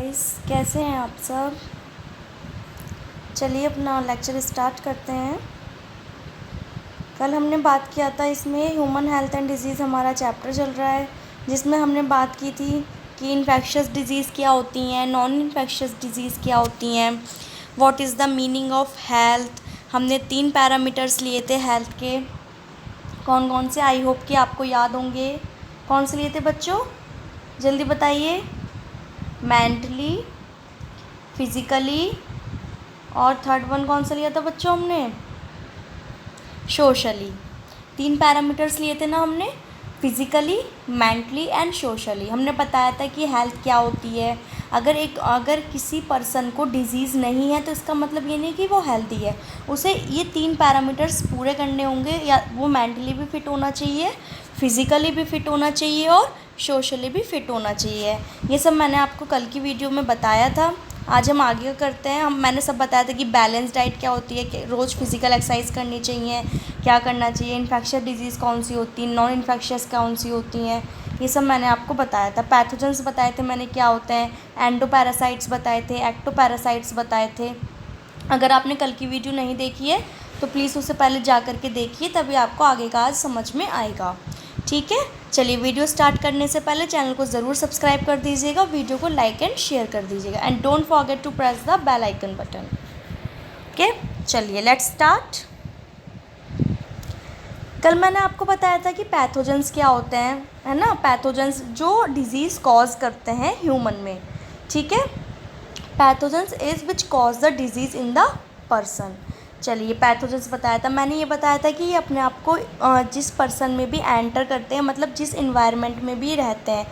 Guys, कैसे हैं आप सब। चलिए अपना लेक्चर स्टार्ट करते हैं। कल हमने बात किया था, इसमें ह्यूमन हेल्थ एंड डिजीज़ हमारा चैप्टर चल रहा है, जिसमें हमने बात की थी कि इन्फेक्शियस डिजीज़ क्या होती हैं, नॉन इन्फेक्शियस डिजीज़ क्या होती हैं, what is the meaning of health. हमने 3 पैरामीटर्स लिए थे हेल्थ के। कौन कौन से, आई होप कि आपको याद होंगे। कौन से लिए थे बच्चों, जल्दी बताइए। मेंटली, फिज़िकली, और थर्ड वन कौन सा लिया था बच्चों हमने, सोशली। 3 पैरामीटर्स लिए थे ना हमने, फिज़िकली, मेंटली एंड सोशली। हमने बताया था कि हेल्थ क्या होती है। अगर किसी पर्सन को डिजीज़ नहीं है तो इसका मतलब ये नहीं कि वो हेल्दी है। उसे ये 3 पैरामीटर्स पूरे करने होंगे, या वो मेंटली भी फिट होना चाहिए, फिज़िकली भी फिट होना चाहिए और सोशली भी फिट होना चाहिए। ये सब मैंने आपको कल की वीडियो में बताया था। आज हम आगे करते हैं। मैंने सब बताया था कि बैलेंस डाइट क्या होती है, कि रोज़ फिज़िकल एक्सरसाइज करनी चाहिए, क्या करना चाहिए, इन्फेक्शियस डिजीज़ कौन सी होती है, नॉन इन्फेक्शियस कौन सी होती हैं, ये सब मैंने आपको बताया था। पैथोजेंस बताए थे मैंने क्या होते हैं, एंडोपैरासाइट्स बताए थे, एक्टोपैरासाइट्स बताए थे। अगर आपने कल की वीडियो नहीं देखी है तो प्लीज़ उसे पहले जा कर के देखिए, तभी आपको आगे का आज समझ में आएगा। ठीक है, चलिए वीडियो स्टार्ट करने से पहले चैनल को ज़रूर सब्सक्राइब कर दीजिएगा, वीडियो को लाइक एंड शेयर कर दीजिएगा, and don't forget to press the bell icon button. Okay, चलिए लेट्स स्टार्ट। कल मैंने आपको बताया था कि पैथोजेंस क्या होते हैं, है ना। पैथोजेंस जो डिजीज़ कॉज करते हैं ह्यूमन में, ठीक है। Pathogens is which cause the disease in the person. चलिए पैथोजेंस बताया था मैंने। ये बताया था कि ये अपने आप को जिस पर्सन में भी एंटर करते हैं, मतलब जिस इन्वायरमेंट में भी रहते हैं,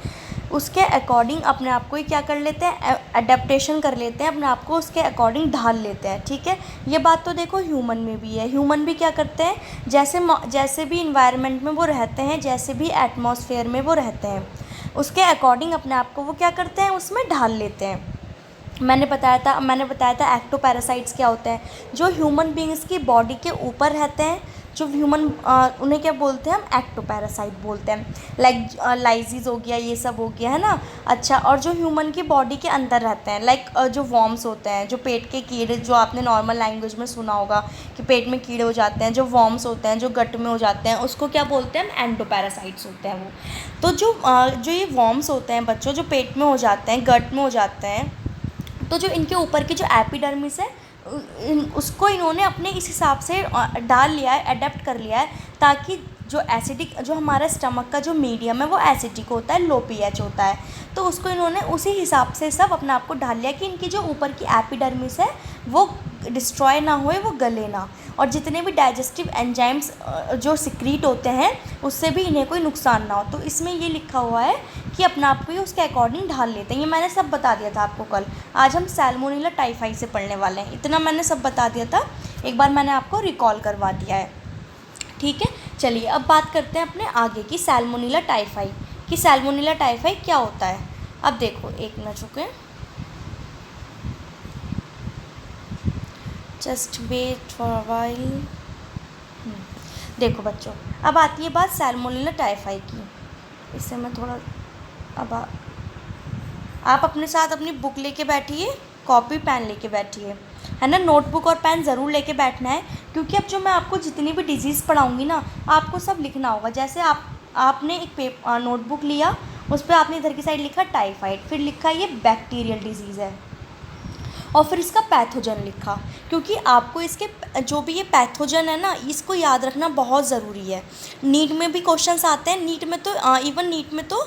उसके अकॉर्डिंग अपने आप को ही क्या कर लेते हैं, अडेप्टेशन कर लेते हैं, अपने आप को उसके अकॉर्डिंग ढाल लेते हैं। ठीक है, ये बात तो देखो ह्यूमन में भी है। ह्यूमन भी क्या करते हैं, जैसे भी इन्वायरमेंट में वो रहते हैं, जैसे भी एटमॉस्फेयर में वो रहते हैं, उसके अकॉर्डिंग अपने आप को वो क्या करते हैं, उसमें ढाल लेते हैं। मैंने बताया था एक्टोपैरासाइट्स क्या होते हैं, जो ह्यूमन बींग्स की बॉडी के ऊपर रहते हैं, जो उन्हें क्या बोलते हैं, हम एक्टोपैरासाइट बोलते हैं। लाइक लाइजीज हो गया, ये सब हो गया, है ना। अच्छा, और जो ह्यूमन की बॉडी के अंदर रहते हैं, लाइक जो वॉर्म्स होते हैं, जो पेट के कीड़े, जो आपने नॉर्मल लैंग्वेज में सुना होगा कि पेट में कीड़े हो जाते हैं, जो वॉर्म्स होते हैं, जो गट में हो जाते हैं, उसको क्या बोलते हैं, हम एंडोपैरासाइट्स होते हैं वो। तो जो ये वॉर्म्स होते हैं बच्चों, जो पेट में हो जाते हैं, गट में हो जाते हैं, तो जो इनके ऊपर की जो एपिडर्मिस है, उसको इन्होंने अपने इस हिसाब से डाल लिया है, अडेप्ट कर लिया है, ताकि जो हमारा स्टमक का जो मीडियम है वो एसिडिक होता है, लो पीएच होता है, तो उसको इन्होंने उसी हिसाब से सब अपने आप को ढाल लिया कि इनकी जो ऊपर की एपिडर्मिस है वो डिस्ट्रॉय ना होए, वो गले ना, और जितने भी डाइजेस्टिव एंजाइम्स जो सिक्रीट होते हैं उससे भी इन्हें कोई नुकसान ना हो। तो इसमें ये लिखा हुआ है कि अपने आप को ही उसके अकॉर्डिंग ढाल लेते हैं। ये मैंने सब बता दिया था आपको कल। आज हम सैल्मोनेला टाइफाई से पढ़ने वाले हैं, इतना मैंने सब बता दिया था, एक बार मैंने आपको रिकॉल करवा दिया है। ठीक है, चलिए अब बात करते हैं अपने आगे की, सैल्मोनेला टाइफाई कि सैल्मोनेला टाइफाई क्या होता है। अब देखो, एक मिनट रुके, just wait for a while. देखो बच्चों, अब आती है बात सैल्मोनेला टाइफाई की। इससे मैं थोड़ा, अब आप अपने साथ अपनी बुक लेके बैठिए, कॉपी पेन लेके बैठिए, है ना। नोटबुक और पेन ज़रूर लेके बैठना है, क्योंकि अब जो मैं आपको जितनी भी डिजीज़ पढ़ाऊँगी ना, आपको सब लिखना होगा। जैसे आपने एक नोटबुक लिया, उस पर आपने इधर की साइड लिखा टाइफाइड, फिर लिखा ये बैक्टीरियल डिजीज़ है, और फिर इसका पैथोजन लिखा, क्योंकि आपको इसके जो भी ये पैथोजन है ना, इसको याद रखना बहुत ज़रूरी है। नीट में भी क्वेश्चंस आते हैं, नीट में तो इवन नीट में तो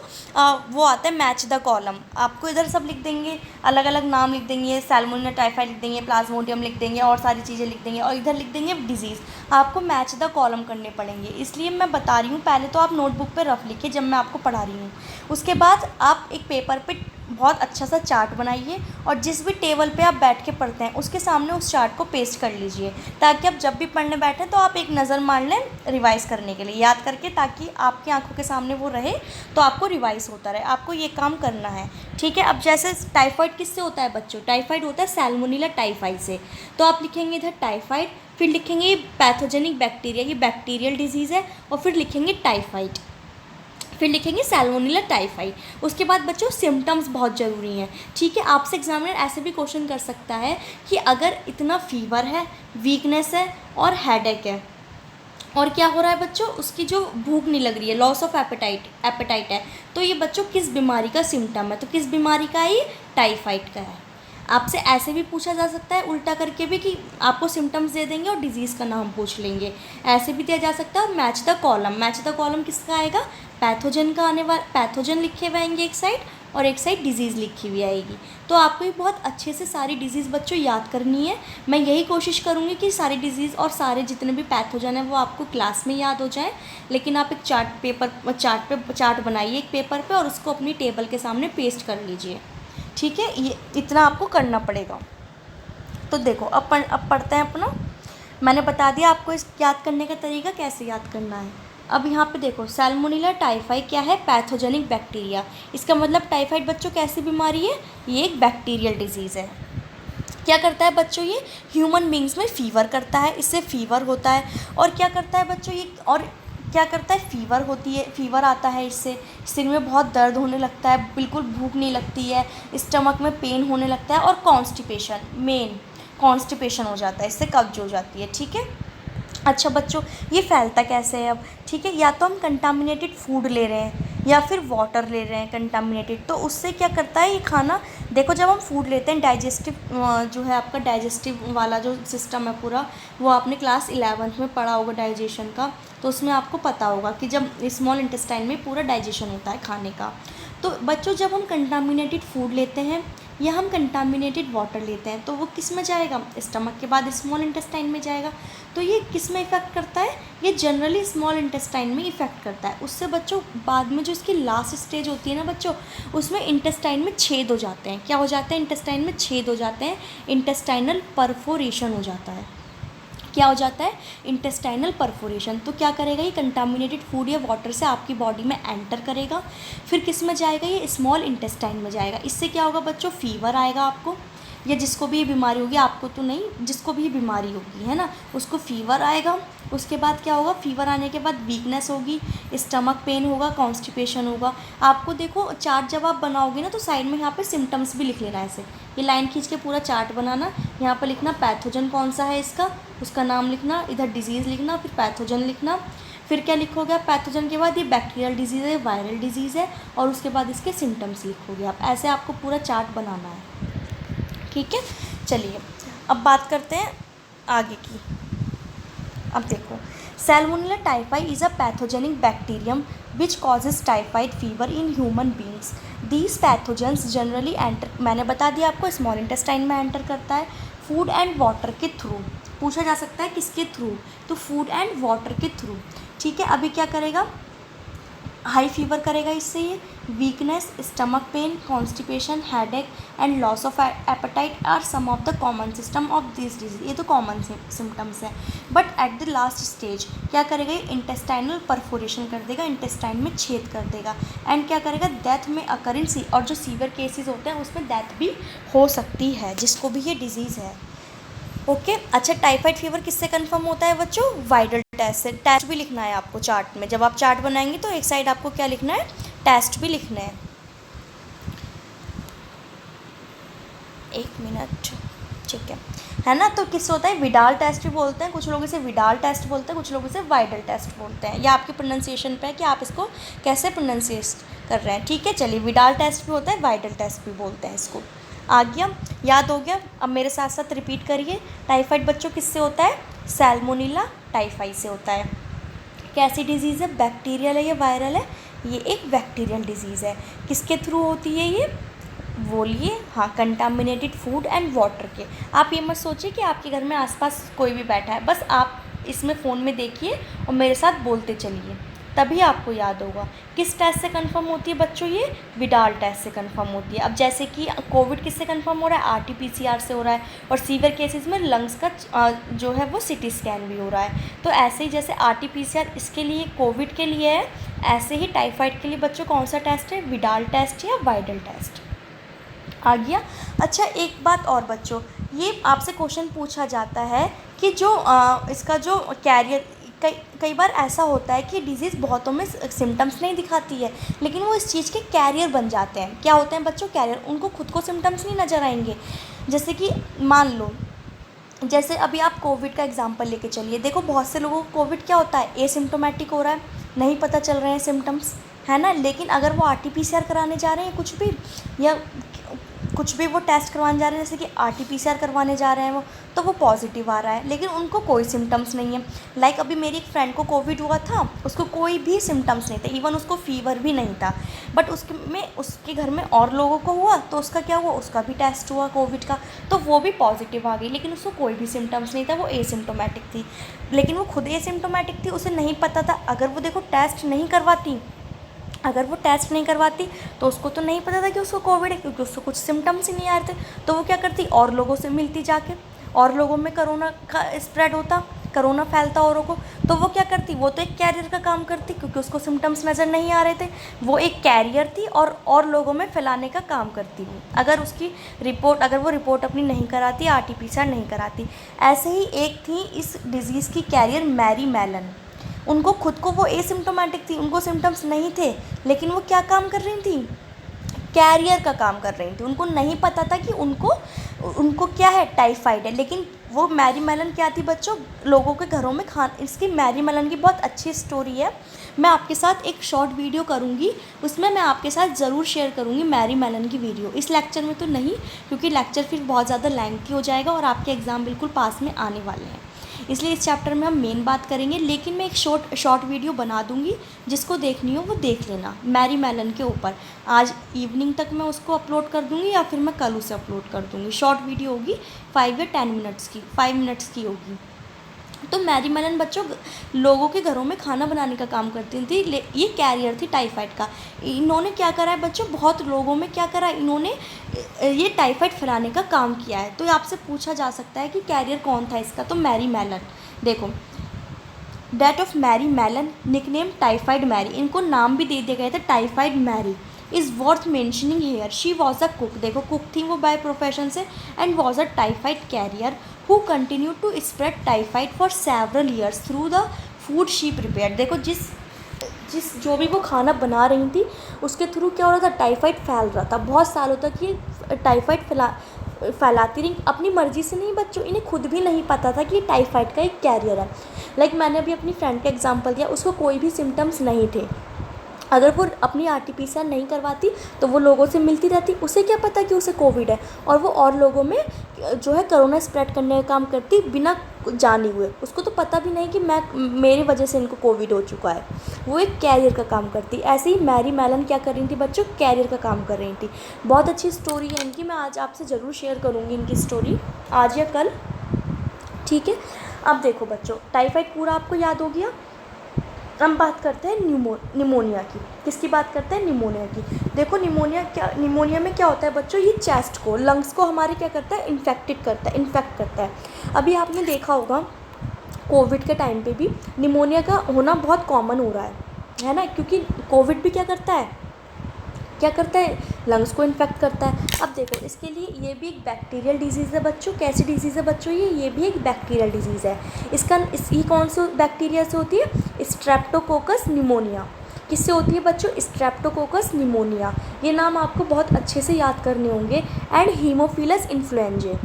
वो आता है मैच द कॉलम। आपको इधर सब लिख देंगे, अलग अलग नाम लिख देंगे, सैल्मोनेला टाइफाइड लिख देंगे, प्लाज्मोडियम लिख देंगे, और सारी चीज़ें लिख देंगे, और इधर लिख देंगे डिजीज़। आपको मैच द कॉलम करने पड़ेंगे, इसलिए मैं बता रही हूँ। पहले तो आप नोटबुक पर रफ लिखिए जब मैं आपको पढ़ा रही हूँ, उसके बाद आप एक पेपर पर बहुत अच्छा सा चार्ट बनाइए, और जिस भी टेबल पे आप बैठ के पढ़ते हैं उसके सामने उस चार्ट को पेस्ट कर लीजिए, ताकि आप जब भी पढ़ने बैठें तो आप एक नज़र मार लें रिवाइज़ करने के लिए, याद करके, ताकि आपकी आंखों के सामने वो रहे, तो आपको रिवाइज़ होता रहे। आपको ये काम करना है, ठीक है। अब जैसे टाइफाइड किससे होता है बच्चों, टाइफाइड होता है सैल्मोनेला टाइफाई से। तो आप लिखेंगे इधर टाइफाइड, फिर लिखेंगे पैथोजेनिक बैक्टीरिया, ये बैक्टीरियल डिजीज़ है, और फिर लिखेंगे टाइफाइड। फिर लिखेंगे सैल्मोनेला टाइफाई। उसके बाद बच्चों सिम्टम्स बहुत ज़रूरी हैं, ठीक है। आपसे एग्जामिनर ऐसे भी क्वेश्चन कर सकता है कि अगर इतना फीवर है, वीकनेस है और हेडेक है, और क्या हो रहा है बच्चों, उसकी जो भूख नहीं लग रही है, लॉस ऑफ एपेटाइट है, तो ये बच्चों किस बीमारी का सिम्टम है, तो किस बीमारी का ये टाइफाइड का है। आपसे ऐसे भी पूछा जा सकता है उल्टा करके भी कि आपको सिम्टम्स दे देंगे और डिजीज़ का नाम पूछ लेंगे, ऐसे भी दिया जा सकता है। और मैच द कॉलम किसका आएगा, पैथोजन का आने वाला, पैथोजन लिखे हुए आएंगे एक साइड और एक साइड डिजीज़ लिखी हुई आएगी। तो आपको ये बहुत अच्छे से सारी डिजीज़ बच्चों याद करनी है। मैं यही कोशिश करूँगी कि सारी डिजीज़ और सारे जितने भी पैथोजन हैं वो आपको क्लास में याद हो जाए, लेकिन आप एक चार्ट बनाइए एक पेपर पे और उसको अपनी टेबल के सामने पेस्ट कर लीजिए, ठीक है। ये इतना आपको करना पड़ेगा। तो देखो अब पढ़ते हैं अपना। मैंने बता दिया आपको इस याद करने का तरीका कैसे याद करना है। अब यहाँ पे देखो सैल्मोनेला टाइफाई क्या है, पैथोजेनिक बैक्टीरिया। इसका मतलब टाइफाइड बच्चों कैसी बीमारी है, ये एक बैक्टीरियल डिजीज़ है। क्या करता है बच्चों, ये ह्यूमन बींग्स में फीवर करता है, इससे फीवर होता है। और क्या करता है बच्चों ये, और क्या करता है, फीवर आता है, इससे सिर में बहुत दर्द होने लगता है, बिल्कुल भूख नहीं लगती है, स्टमक में पेन होने लगता है और कॉन्स्टिपेशन हो जाता है, इससे कब्ज हो जाती है, ठीक है। अच्छा बच्चों ये फैलता कैसे है अब, ठीक है। या तो हम कंटामिनेटेड फूड ले रहे हैं या फिर वाटर ले रहे हैं कंटामिनेटेड, तो उससे क्या करता है ये खाना, देखो जब हम फूड लेते हैं डाइजेस्टिव जो है आपका डाइजेस्टिव वाला जो सिस्टम है पूरा, वो आपने क्लास 11th में पढ़ा होगा डाइजेशन का, तो उसमें आपको पता होगा कि जब स्मॉल इंटेस्टाइन में पूरा डाइजेशन होता है खाने का। तो बच्चों जब हम कंटामिनेटेड फूड लेते हैं या हम कंटामिनेटेड वाटर लेते हैं तो वो किस में जाएगा, स्टमक के बाद स्मॉल इंटेस्टाइन में जाएगा। तो ये किस में इफ़ेक्ट करता है, ये जनरली स्मॉल इंटेस्टाइन में इफ़ेक्ट करता है। उससे बच्चों बाद में जो इसकी लास्ट स्टेज होती है ना बच्चों, उसमें इंटेस्टाइन में छेद हो जाते हैं। क्या हो जाता है, इंटेस्टाइन में छेद हो जाते हैं, इंटेस्टाइनल परफोरेशन हो जाता है। क्या हो जाता है, इंटेस्टाइनल परफोरेशन। तो क्या करेगा, ये कंटामिनेटेड फूड या वाटर से आपकी बॉडी में एंटर करेगा, फिर किस में जाएगा, ये स्मॉल इंटेस्टाइन में जाएगा। इससे क्या होगा बच्चों, फीवर आएगा आपको, या जिसको भी ये बीमारी होगी, आपको तो नहीं, जिसको भी ये बीमारी होगी है ना, उसको फीवर आएगा। उसके बाद क्या होगा, फीवर आने के बाद वीकनेस होगी, स्टमक पेन होगा, कॉन्स्टिपेशन होगा। आपको देखो चार्ट जब आप बनाओगे ना तो साइड में यहाँ पे सिम्टम्स भी लिख लेना है, ऐसे ये लाइन खींच के पूरा चार्ट बनाना, यहाँ पर लिखना पैथोजन कौन सा है इसका, उसका नाम लिखना, इधर डिजीज़ लिखना, फिर पैथोजन लिखना, फिर क्या लिखोगे आप, पैथोजन के बाद ये बैक्टीरियल डिजीज़ है, वायरल डिजीज़ है, और उसके बाद इसके सिम्टम्स लिखोगे आप। ऐसे आपको पूरा चार्ट बनाना है, ठीक है। चलिए अब बात करते हैं आगे की। अब देखो Salmonella typhi is a pathogenic bacterium which causes typhoid fever in human beings. These pathogens generally enter, मैंने बता दिया आपको, स्मॉल इंटेस्टाइन में एंटर करता है फूड एंड वाटर के थ्रू। पूछा जा सकता है किसके थ्रू, तो फूड एंड वाटर के थ्रू, ठीक है। अभी क्या करेगा, हाई फीवर करेगा इससे, ये weakness, stomach pain, constipation, headache and loss of appetite are some of the common system of this disease. ये तो कॉमन सिम्टम्स हैं। But at the last stage क्या करेगा, ये इंटेस्टाइनल परफोरेशन कर देगा, इंटेस्टाइन में छेद कर देगा, एंड क्या करेगा, डेथ में अकरेंस, और जो सीवियर केसेस होते हैं उसमें डेथ भी हो सकती है जिसको भी ये डिजीज़ है, ओके। अच्छा टाइफाइड फीवर किससे कंफर्म होता है बच्चों, वाइरल टेस्ट से। टेस्ट भी लिखना है आपको चार्ट में, जब आप चार्ट बनाएंगे तो एक साइड आपको क्या लिखना है, टेस्ट भी लिखना है। एक मिनट, ठीक है ना। तो किससे होता है, विडाल टेस्ट भी बोलते हैं, कुछ लोग इसे विडाल टेस्ट बोलते हैं, कुछ लोग इसे वाइरल टेस्ट बोलते हैं। या आपके प्रोनाउंसिएशन पे है कि आप इसको कैसे प्रोनाउंसिएट कर रहे हैं, ठीक है। चलिए विडाल टेस्ट भी होता है, वाइरल टेस्ट भी बोलते हैं इसको। आ गया, याद हो गया। अब मेरे साथ साथ रिपीट करिए, टाइफाइड बच्चों किससे होता है, सैल्मोनेला टाइफाई से होता है। कैसी डिजीज़ है, बैक्टीरियल है या वायरल है, ये एक बैक्टीरियल डिजीज़ है। किसके थ्रू होती है ये, बोलिए, हाँ, कंटामिनेटेड फूड एंड वाटर के। आप ये मत सोचिए कि आपके घर में आसपास कोई भी बैठा है, बस आप इसमें फ़ोन में देखिए और मेरे साथ बोलते चलिए, तभी आपको याद होगा। किस टेस्ट से कंफर्म होती है बच्चों, ये विडाल टेस्ट से कंफर्म होती है। अब जैसे कि कोविड किससे कंफर्म हो रहा है, आरटीपीसीआर से हो रहा है, और सीवियर केसेस में लंग्स का जो है वो सिटी स्कैन भी हो रहा है। तो ऐसे ही जैसे आरटीपीसीआर इसके लिए, कोविड के लिए है, ऐसे ही टाइफाइड के लिए बच्चों कौन सा टेस्ट है, विडाल टेस्ट या वाइरल टेस्ट। आ गया। अच्छा एक बात और बच्चों, ये आपसे क्वेश्चन पूछा जाता है कि जो इसका जो कई कई बार ऐसा होता है कि डिज़ीज़ बहुतों में सिम्टम्स नहीं दिखाती है, लेकिन वो इस चीज़ के कैरियर बन जाते हैं। क्या होते हैं बच्चों? कैरियर। उनको खुद को सिम्टम्स नहीं नज़र आएंगे। जैसे कि मान लो, जैसे अभी आप कोविड का एग्जांपल लेके चलिए। देखो बहुत से लोगों को कोविड क्या होता है, एसिम्प्टोमेटिक हो रहा है, नहीं पता चल रहे हैं सिम्टम्स, है ना। लेकिन अगर वो आरटीपीसीआर कराने जा रहे हैं कुछ भी, या कुछ भी वो टेस्ट करवाने जा रहे हैं, जैसे कि आरटीपीसीआर करवाने जा रहे हैं वो, तो वो पॉजिटिव आ रहा है, लेकिन उनको कोई सिम्टम्स नहीं है। लाइक अभी मेरी एक फ्रेंड को कोविड हुआ था, उसको कोई भी सिम्टम्स नहीं थे, इवन उसको फीवर भी नहीं था, बट उसके घर में और लोगों को हुआ, तो उसका क्या हुआ, उसका भी टेस्ट हुआ कोविड का, तो वो भी पॉजिटिव आ गई, लेकिन उसको कोई भी सिम्टम्स नहीं था, वो एसिम्प्टोमेटिक थी। लेकिन वो खुद एसिम्प्टोमेटिक थी, उसे नहीं पता था। अगर वो देखो टेस्ट नहीं करवाती, तो उसको तो नहीं पता था कि उसको कोविड है, क्योंकि उसको कुछ सिम्टम्स ही नहीं आ रहे थे। तो वो क्या करती, और लोगों से मिलती जाके, और लोगों में कोरोना का स्प्रेड होता, कोरोना फैलता औरों को। तो वो क्या करती, वो तो एक कैरियर का काम करती, क्योंकि उसको सिम्टम्स नज़र नहीं आ रहे थे। वो एक कैरियर थी और लोगों में फैलाने का काम करती थी। अगर वो रिपोर्ट अपनी नहीं कराती, आरटीपीसीआर नहीं कराती। ऐसे ही एक थी इस डिज़ीज़ की कैरियर, मैरी मैलन। उनको खुद को, वो एसिम्प्टोमेटिक थी, उनको सिम्टम्स नहीं थे, लेकिन वो क्या काम कर रही थी, कैरियर का काम कर रही थी। उनको नहीं पता था कि उनको क्या है, टाइफाइड है। लेकिन वो मैरी मैलन क्या थी बच्चों, लोगों के घरों में इसकी मैरी मैलन की बहुत अच्छी स्टोरी है। मैं आपके साथ एक शॉर्ट वीडियो करूँगी, उसमें मैं आपके साथ ज़रूर शेयर करूँगी मैरी मैलन की वीडियो। इस लेक्चर में तो नहीं, क्योंकि लेक्चर फिर बहुत ज़्यादा लेंथी हो जाएगा और आपके एग्ज़ाम बिल्कुल पास में आने वाले हैं, इसलिए इस चैप्टर में हम मेन बात करेंगे। लेकिन मैं एक शॉर्ट वीडियो बना दूंगी, जिसको देखनी हो वो देख लेना, मैरी मैलन के ऊपर। आज इवनिंग तक मैं उसको अपलोड कर दूंगी, या फिर मैं कल उसे अपलोड कर दूंगी। शॉर्ट वीडियो होगी 5 या 10 मिनट्स की, 5 मिनट्स की होगी। तो मैरी मैलन बच्चों लोगों के घरों में खाना बनाने का काम करती थी। ये कैरियर थी टाइफाइड का। इन्होंने क्या करा है बच्चों, बहुत लोगों में क्या करा, इन्होंने ये टाइफाइड फैलाने का काम किया है। तो आपसे पूछा जा सकता है कि कैरियर कौन था इसका, तो मैरी मैलन। देखो, date of Mary Mallon, nickname typhoid Mary, इनको नाम भी दे दिए गए थे typhoid Mary. Is worth mentioning here, she was a cook. देखो कुक थी वो बाय प्रोफेशन से, and was a typhoid carrier who continue to spread typhoid for several years through the food she prepare. देखो जिस जो भी वो खाना बना रही थी, उसके थ्रू क्या हो रहा था, टाइफाइड फैल रहा था। बहुत सालों तक ये टाइफाइड फैलाती रही, अपनी मर्ज़ी से नहीं बच्चों, इन्हें खुद भी नहीं पता था कि ये टाइफाइड का एक कैरियर है। लाइक मैंने अभी अपनी फ्रेंड का एग्जांपल दिया, उसको कोई भी सिम्टम्स नहीं थे। अगर वो अपनी आरटीपीसीआर नहीं करवाती, तो वो लोगों से मिलती रहती, उसे क्या पता कि उसे कोविड है, और वो और लोगों में जो है कोरोना स्प्रेड करने का काम करती बिना जाने हुए। उसको तो पता भी नहीं कि मेरी वजह से इनको कोविड हो चुका है। वो एक कैरियर का काम करती। ऐसे ही मैरी मैलन क्या कर रही थी बच्चों, कैरियर का काम कर रही थी। बहुत अच्छी स्टोरी है इनकी, मैं आज आपसे ज़रूर शेयर करूँगी इनकी स्टोरी, आज या कल, ठीक है। अब देखो बच्चों, टाइफाइड पूरा आपको याद हो गया। हम बात करते हैं निमोनिया की। किसकी बात करते हैं, निमोनिया की। देखो निमोनिया में क्या होता है बच्चों, ये चेस्ट को, लंग्स को हमारे क्या करता है, इन्फेक्ट करता है। अभी आपने देखा होगा कोविड के टाइम पे भी निमोनिया का होना बहुत कॉमन हो रहा है ना, क्योंकि कोविड भी क्या करता है, लंग्स को इन्फेक्ट करता है। अब देखो इसके लिए ये भी एक बैक्टीरियल डिजीज़ है बच्चों। कैसी डिजीज़ है बच्चों, ये भी एक बैक्टीरियल डिजीज़ है। ये कौन सी बैक्टीरिया से होती है, स्ट्रेप्टोकोकस निमोनिया। किससे होती है बच्चों, स्ट्रेप्टोकोकस निमोनिया। ये नाम आपको बहुत अच्छे से याद करने होंगे। एंड हीमोफिलस इन्फ्लुएंजाe,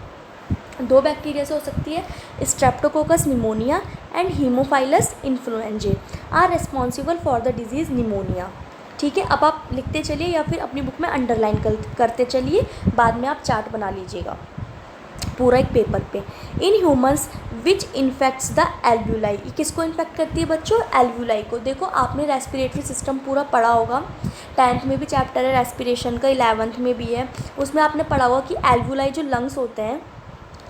2 बैक्टीरिया से हो सकती है, Streptococcus pneumoniae and Haemophilus influenzae are responsible for the disease pneumonia. ठीक है, अब आप लिखते चलिए या फिर अपनी बुक में अंडरलाइन करते चलिए, बाद में आप चार्ट बना लीजिएगा पूरा एक पेपर पे। In humans which infects the alveoli, किसको इन्फेक्ट करती है बच्चों, एल्व्यूलाई को। देखो आपने रेस्पिरेटरी सिस्टम पूरा पढ़ा होगा, 10th में भी चैप्टर है रेस्पिरेशन का, 11th में भी है। उसमें आपने पढ़ा होगा कि एल्व्यूलाई जो लंग्स होते हैं,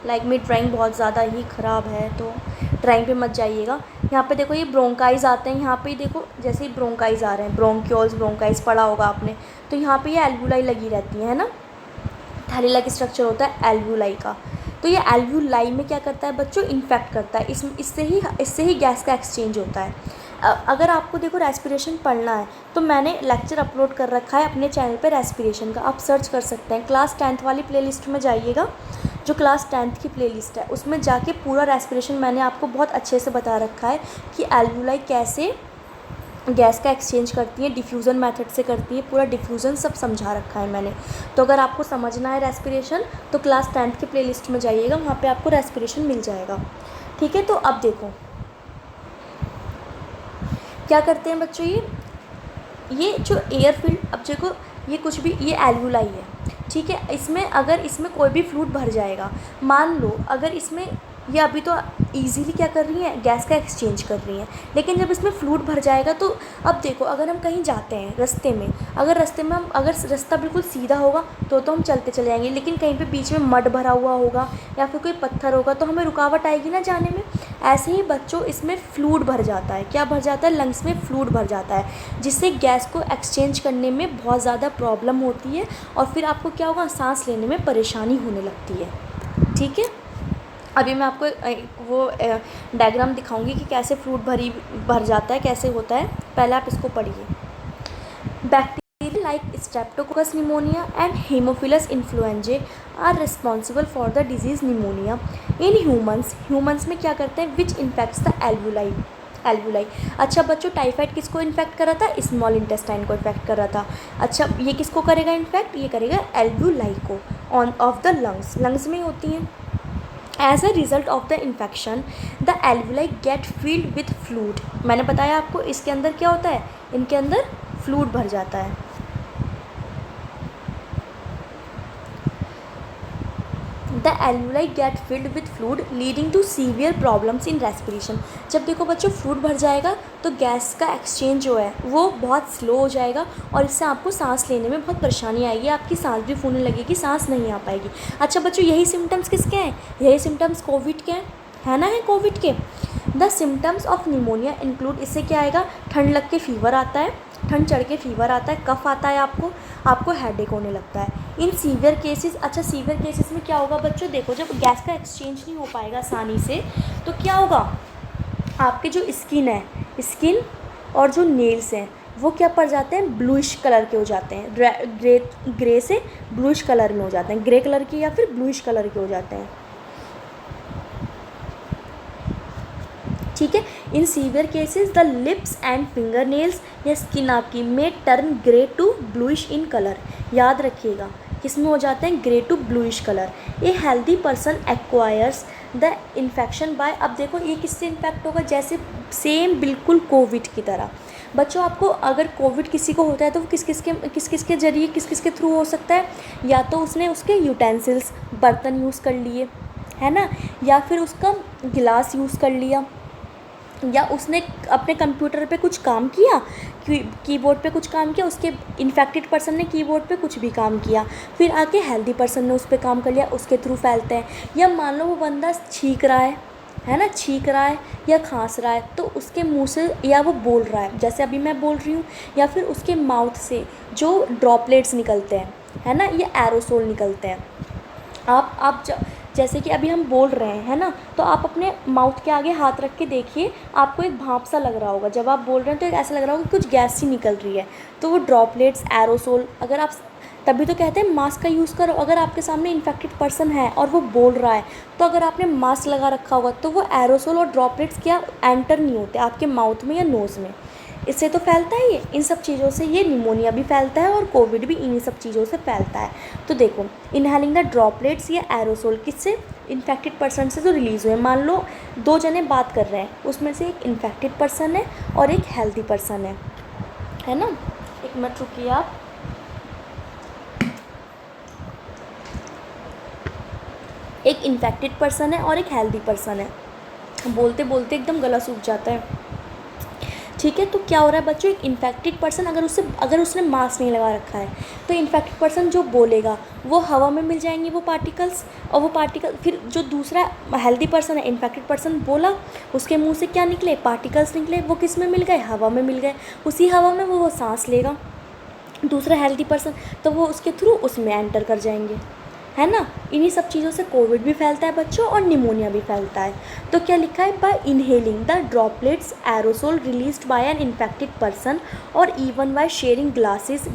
लाइक मेरी ड्राइंग बहुत ज़्यादा ही ख़राब है तो ड्राइंग पे मत जाइएगा। यहाँ पे देखो ये ब्रोंकाइज आते हैं, यहाँ पे देखो जैसे ही ब्रोंकाइज आ रहे हैं, ब्रोंक्योल्स ब्रोंकाइज पढ़ा होगा आपने, तो यहाँ पे ये एल्व्यूलाई लगी रहती है ना, थैली लाइक स्ट्रक्चर होता है एल्व्यूलाई का। तो ये एल्व्यूलाई में क्या करता है बच्चों, इन्फेक्ट करता है। इससे ही गैस का एक्सचेंज होता है। अगर आपको देखो रेस्पिरेशन पढ़ना है, तो मैंने लेक्चर अपलोड कर रखा है अपने चैनल पे रेस्पिरेशन का, आप सर्च कर सकते हैं। क्लास 10th वाली प्लेलिस्ट में जाइएगा, जो क्लास 10th की प्लेलिस्ट है उसमें जाके पूरा रेस्पिरेशन मैंने आपको बहुत अच्छे से बता रखा है कि एल्वुलाई कैसे गैस का एक्सचेंज करती हैं, डिफ्यूज़न मेथड से करती हैं, पूरा डिफ्यूज़न सब समझा रखा है मैंने। तो अगर आपको समझना है रेस्पिरेशन तो क्लास 10th के प्लेलिस्ट में जाइएगा, वहाँ पे आपको रेस्पिरेशन मिल जाएगा। ठीक है, तो अब देखो क्या करते हैं बच्चों, ये जो एयर फील्ड, अब देखो ये कुछ भी, ये एल्वुलाई है, ठीक है। इसमें अगर इसमें कोई भी फ्लूइड भर जाएगा, मान लो अगर इसमें ये अभी तो इजीली क्या कर रही हैं, गैस का एक्सचेंज कर रही हैं, लेकिन जब इसमें फ्लूइड भर जाएगा तो अब देखो अगर हम कहीं जाते हैं रास्ते में, अगर रास्ता बिल्कुल सीधा होगा तो हम चलते चले जाएंगे, लेकिन कहीं पे बीच में मड भरा हुआ होगा या फिर कोई पत्थर होगा तो हमें रुकावट आएगी ना जाने में। ऐसे ही बच्चों इसमें फ्लूइड भर जाता है, क्या भर जाता है, लंग्स में फ्लूइड भर जाता है, जिससे गैस को एक्सचेंज करने में बहुत ज़्यादा प्रॉब्लम होती है और फिर आपको क्या होगा, सांस लेने में परेशानी होने लगती है। ठीक है, अभी मैं आपको वो डायग्राम दिखाऊंगी कि कैसे फ्लूइड भर जाता है, कैसे होता है। पहले आप इसको पढ़िए। Bacteria like Streptococcus pneumoniae and Haemophilus influenzae are responsible for the disease pneumonia in humans में क्या करते हैं, विच इन्फेक्ट्स द एल्वुलाई। अच्छा बच्चों, टाइफाइड किसको इन्फेक्ट कर रहा था, स्मॉल इंटेस्टाइन को इन्फेक्ट कर रहा था। अच्छा ये किसको करेगा इन्फेक्ट, ये करेगा एल्वुलाई को ऑन ऑफ द लंग्स में होती हैं। As a result of the infection the alveoli get filled with fluid. मैंने बताया आपको इसके अंदर क्या होता है, इनके अंदर फ्लूइड भर जाता है। The alveoli get filled with fluid leading to severe problems in respiration. जब देखो बच्चों फ्लूइड भर जाएगा तो गैस का एक्सचेंज जो है वो बहुत स्लो हो जाएगा और इससे आपको सांस लेने में बहुत परेशानी आएगी, आपकी सांस भी फूलने लगेगी, सांस नहीं आ पाएगी। अच्छा बच्चों, यही सिम्टम्स किसके हैं, यही सिम्टम्स कोविड के हैं, है ना, है कोविड के। The symptoms of pneumonia include, इससे क्या आएगा, ठंड लग के फीवर आता है, ठंड चढ़ के फीवर आता है, कफ आता है, आपको हेडेक होने लगता है। इन सीवियर केसेस, अच्छा सीवियर केसेस में क्या होगा बच्चों, देखो जब गैस का एक्सचेंज नहीं हो पाएगा आसानी से तो क्या होगा, आपके जो स्किन और जो नेल्स हैं वो क्या पड़ जाते हैं, ब्लूइश कलर के हो जाते हैं, ग्रे से ब्लूइश कलर में हो जाते हैं, ग्रे कलर के या फिर ब्लूइश कलर के हो जाते हैं। ठीक है, in severe cases the lips and finger nails या स्किन आपकी में turn grey to bluish in colour. याद रखिएगा किसमें हो जाते हैं, grey to bluish colour. A healthy person acquires the infection by, अब देखो ये किससे इन्फेक्ट होगा, जैसे सेम बिल्कुल कोविड की तरह। बच्चों आपको अगर कोविड किसी को होता है तो वो किस किस के जरिए किस के थ्रू हो सकता है, या तो उसने उसके यूटेंसिल्स बर्तन यूज़ कर लिए, है ना, या फिर उसका गिलास यूज़ कर लिया, या उसने अपने कंप्यूटर पे कुछ काम किया, कीबोर्ड पे कुछ काम किया, उसके इन्फेक्टेड पर्सन ने कीबोर्ड पे कुछ भी काम किया, फिर आके हेल्दी पर्सन ने उस पर काम कर लिया, उसके थ्रू फैलते हैं। या मान लो वो बंदा छींक रहा है ना, छींक रहा है या खांस रहा है तो उसके मुंह से, या वो बोल रहा है जैसे अभी मैं बोल रही हूँ, या फिर उसके माउथ से जो ड्रॉपलेट्स निकलते हैं, है ना, ये एरोसोल निकलते हैं। आप जैसे कि अभी हम बोल रहे हैं, है ना, तो आप अपने माउथ के आगे हाथ रख के देखिए, आपको एक भाप सा लग रहा होगा, जब आप बोल रहे हैं तो ऐसा लग रहा होगा कि कुछ गैस सी निकल रही है, तो वो ड्रॉपलेट्स एरोसोल, अगर आप, तभी तो कहते हैं मास्क का यूज़ करो। अगर आपके सामने इन्फेक्टेड पर्सन है और वो बोल रहा है तो अगर आपने मास्क लगा रखा होगा तो वो एरोसोल और ड्रॉपलेट्स क्या एंटर नहीं होते आपके माउथ में या नोज़ में, इससे तो फैलता है ये, इन सब चीज़ों से ये निमोनिया भी फैलता है और कोविड भी इन्हीं सब चीज़ों से फैलता है। तो देखो इनहेलिंग द ड्रॉपलेट्स या एरोसोल किससे, इन्फेक्टेड पर्सन से जो रिलीज़ हुए। मान लो दो जने बात कर रहे हैं, उसमें से एक इन्फेक्टेड पर्सन है और एक हेल्दी पर्सन है ना। एक मिनट रुकिए आप, एक इन्फेक्टेड पर्सन है और एक हेल्दी पर्सन है, बोलते बोलते एकदम गला सूख जाता है। ठीक है, तो क्या हो रहा है बच्चों, एक इन्फेक्टेड पर्सन अगर उसने मास्क नहीं लगा रखा है तो इन्फेक्टेड पर्सन जो बोलेगा वो हवा में मिल जाएंगे वो पार्टिकल्स, और वो पार्टिकल फिर जो दूसरा हेल्दी पर्सन है, इन्फेक्टेड पर्सन बोला, उसके मुंह से क्या निकले, पार्टिकल्स निकले, वो किस में मिल गए, हवा में मिल गए, उसी हवा में वो सांस लेगा दूसरा हेल्दी पर्सन, तो वो उसके थ्रू उसमें एंटर कर जाएंगे, है ना। इन्हीं सब चीज़ों से कोविड भी फैलता है बच्चों और निमोनिया भी फैलता है। तो क्या लिखा है, bye inhaling the droplets aerosol released by N infected person और इवन बाय शेयरिंग ग्लासेस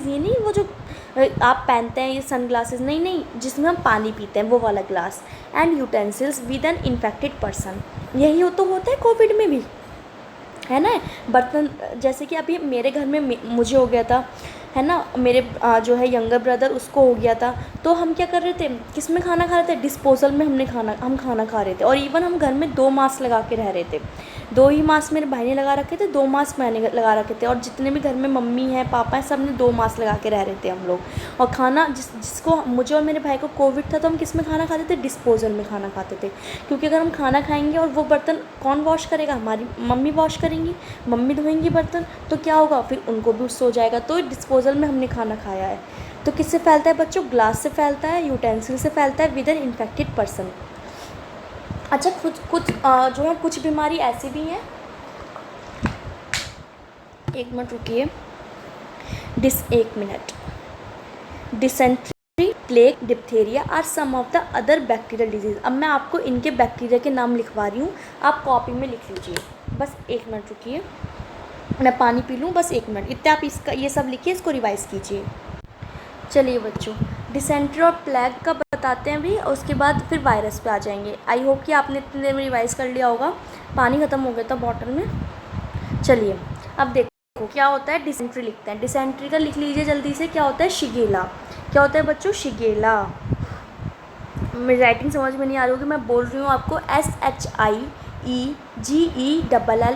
ये नहीं, वो जो आप पहनते हैं ये सन ग्लासेस, नहीं नहीं, जिसमें हम पानी पीते हैं वो वाला glass. And utensils with N infected person, यही तो होता है कोविड में भी, है ना। बर्तन, जैसे कि अभी मेरे घर में मुझे हो गया था, है ना, मेरे जो है यंगर ब्रदर उसको हो गया था, तो हम क्या कर रहे थे, किस में खाना खा रहे थे, डिस्पोजल में हम खाना खा रहे थे। और इवन हम घर में 2 मास्क लगा के रह रहे थे, 2 ही मास्क मेरे भाई ने लगा रखे थे, 2 मास्क मैंने लगा रखे थे, और जितने भी घर में मम्मी हैं पापा हैं सब ने 2 मास्क लगा के रह रहे थे हम लोग। और खाना जिसको, मुझे और मेरे भाई को कोविड था तो हम किस में खाना खाते थे, डिस्पोजल में खाना खाते थे। क्योंकि अगर हम खाना खाएंगे और वो बर्तन कौन वॉश करेगा, हमारी मम्मी वॉश करेंगी, मम्मी धोएंगी बर्तन, तो क्या होगा, फिर उनको भी उससे हो जाएगा। तो डिस्पोजल में हमने खाना खाया है। तो किससे फैलता है बच्चों, ग्लास से फैलता है, यूटेंसिल से फैलता है विद एन इन्फेक्टेड पर्सन। अच्छा, कुछ जो है कुछ बीमारी ऐसी भी हैं, एक मिनट रुकिए, एक minute. Dysentery, plague, diphtheria are some of the other bacterial disease. अब मैं आपको इनके बैक्टीरिया के नाम लिखवा रही हूँ, आप कॉपी में लिख लीजिए। बस एक मिनट रुकिए, मैं पानी पी लूँ, बस एक मिनट। इतने आप इसका ये सब लिखिए, इसको रिवाइज़ कीजिए। चलिए बच्चों, डिसेंट्री और प्लेग का बताते हैं अभी, और उसके बाद फिर वायरस पे आ जाएंगे। आई होप कि आपने इतनी देर में रिवाइज़ कर लिया होगा। पानी ख़त्म हो गया था बॉटल में। चलिए अब देखो क्या होता है, डिसेंट्री लिखते हैं। डिसेंट्री का लिख लीजिए जल्दी से, क्या होता है, शिगेला। क्या होता है बच्चों, शिगेला। मेरी राइटिंग समझ में नहीं आ रही होगी, मैं बोल रही हूँ आपको, SHIEGELLA।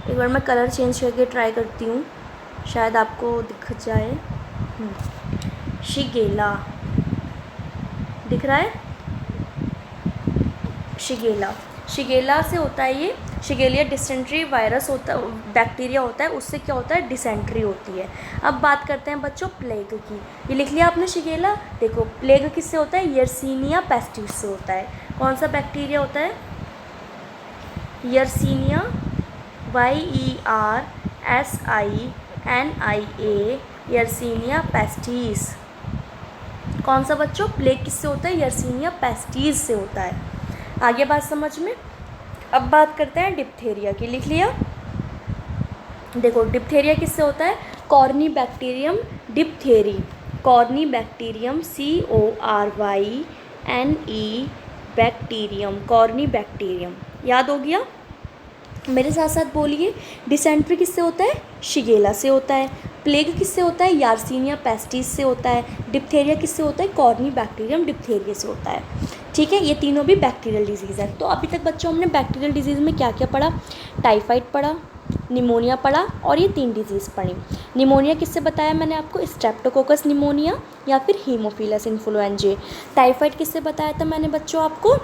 एक बार मैं कलर चेंज करके ट्राई करती हूँ, शायद आपको दिख जाए। शिगेला दिख रहा है, शिगेला। शिगेला से होता है ये, शिगेलिया डिसेंट्री वायरस होता, बैक्टीरिया होता है, उससे क्या होता है, डिसेंट्री होती है। अब बात करते हैं बच्चों प्लेग की। ये लिख लिया आपने शिगेला। देखो प्लेग किससे होता है, यर्सीनिया पेस्टिस से होता है। कौन सा बैक्टीरिया होता है, यर्सीनिया, YERSINIA, यर्सीनिया पेस्टिस। कौन सा बच्चों, प्लेग किससे होता है, यर्सीनिया पेस्टिस से होता है। आगे बात समझ में। अब बात करते हैं डिप्थेरिया की, लिख लिया। देखो डिप्थेरिया किससे होता है, corny bacterium diphtheriae, corny bacterium CORYNE bacterium, corny bacterium. याद हो गया, मेरे साथ साथ बोलिए। डिसेंट्री किससे होता है, शिगेला से होता है। प्लेग किससे होता है, यार्सीनिया पेस्टिस से होता है। डिप्थेरिया किससे होता है, कॉर्नी बैक्टीरियम डिप्थेरिया से होता है। ठीक है, ये तीनों भी बैक्टीरियल डिजीज़ है। तो अभी तक बच्चों हमने बैक्टीरियल डिजीज़ में क्या क्या पढ़ा, टाइफाइड पढ़ा, निमोनिया पढ़ा, और ये 3 डिजीज़ पढ़ी। निमोनिया किससे बताया मैंने आपको, स्ट्रेप्टोकोकस निमोनिया या फिर हीमोफिलस इन्फ्लुएंजाe। टाइफाइड किससे बताया था मैंने बच्चों आपको,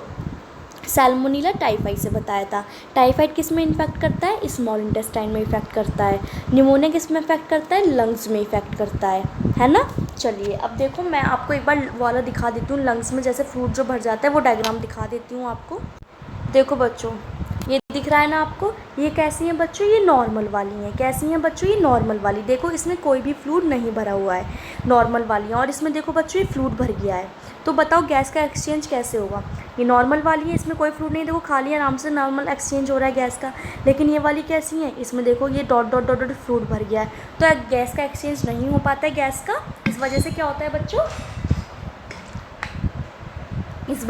सैल्मोनेला टाइफाइड से बताया था। टाइफाइड किस में इन्फेक्ट करता है, स्मॉल इंटेस्टाइन में इफेक्ट करता है। निमोनिया किस में इफेक्ट करता है, लंग्स में इफेक्ट करता है ना। चलिए अब देखो, मैं आपको एक बार वाला दिखा देती हूँ, लंग्स में जैसे फ्लूइड जो भर जाता है, वो डायग्राम दिखा देती हूँ आपको। देखो बच्चों, ये दिख रहा है ना आपको, ये कैसी हैं बच्चों, ये नॉर्मल वाली हैं। कैसी हैं बच्चों, ये नॉर्मल वाली। देखो इसमें कोई भी फ्लूइड नहीं भरा हुआ है, नॉर्मल वाली हैं। और इसमें देखो बच्चों, ये फ्लूइड भर गया है। तो बताओ गैस का एक्सचेंज कैसे होगा। ये नॉर्मल वाली है, इसमें कोई फ्लूइड नहीं, देखो खाली आराम से नॉर्मल एक्सचेंज हो रहा है गैस का। लेकिन ये वाली कैसी है, इसमें देखो ये dot dot dot dot fluid भर गया है। तो गैस का एक्सचेंज नहीं हो पाता है गैस का। इस वजह से क्या होता है बच्चों, इस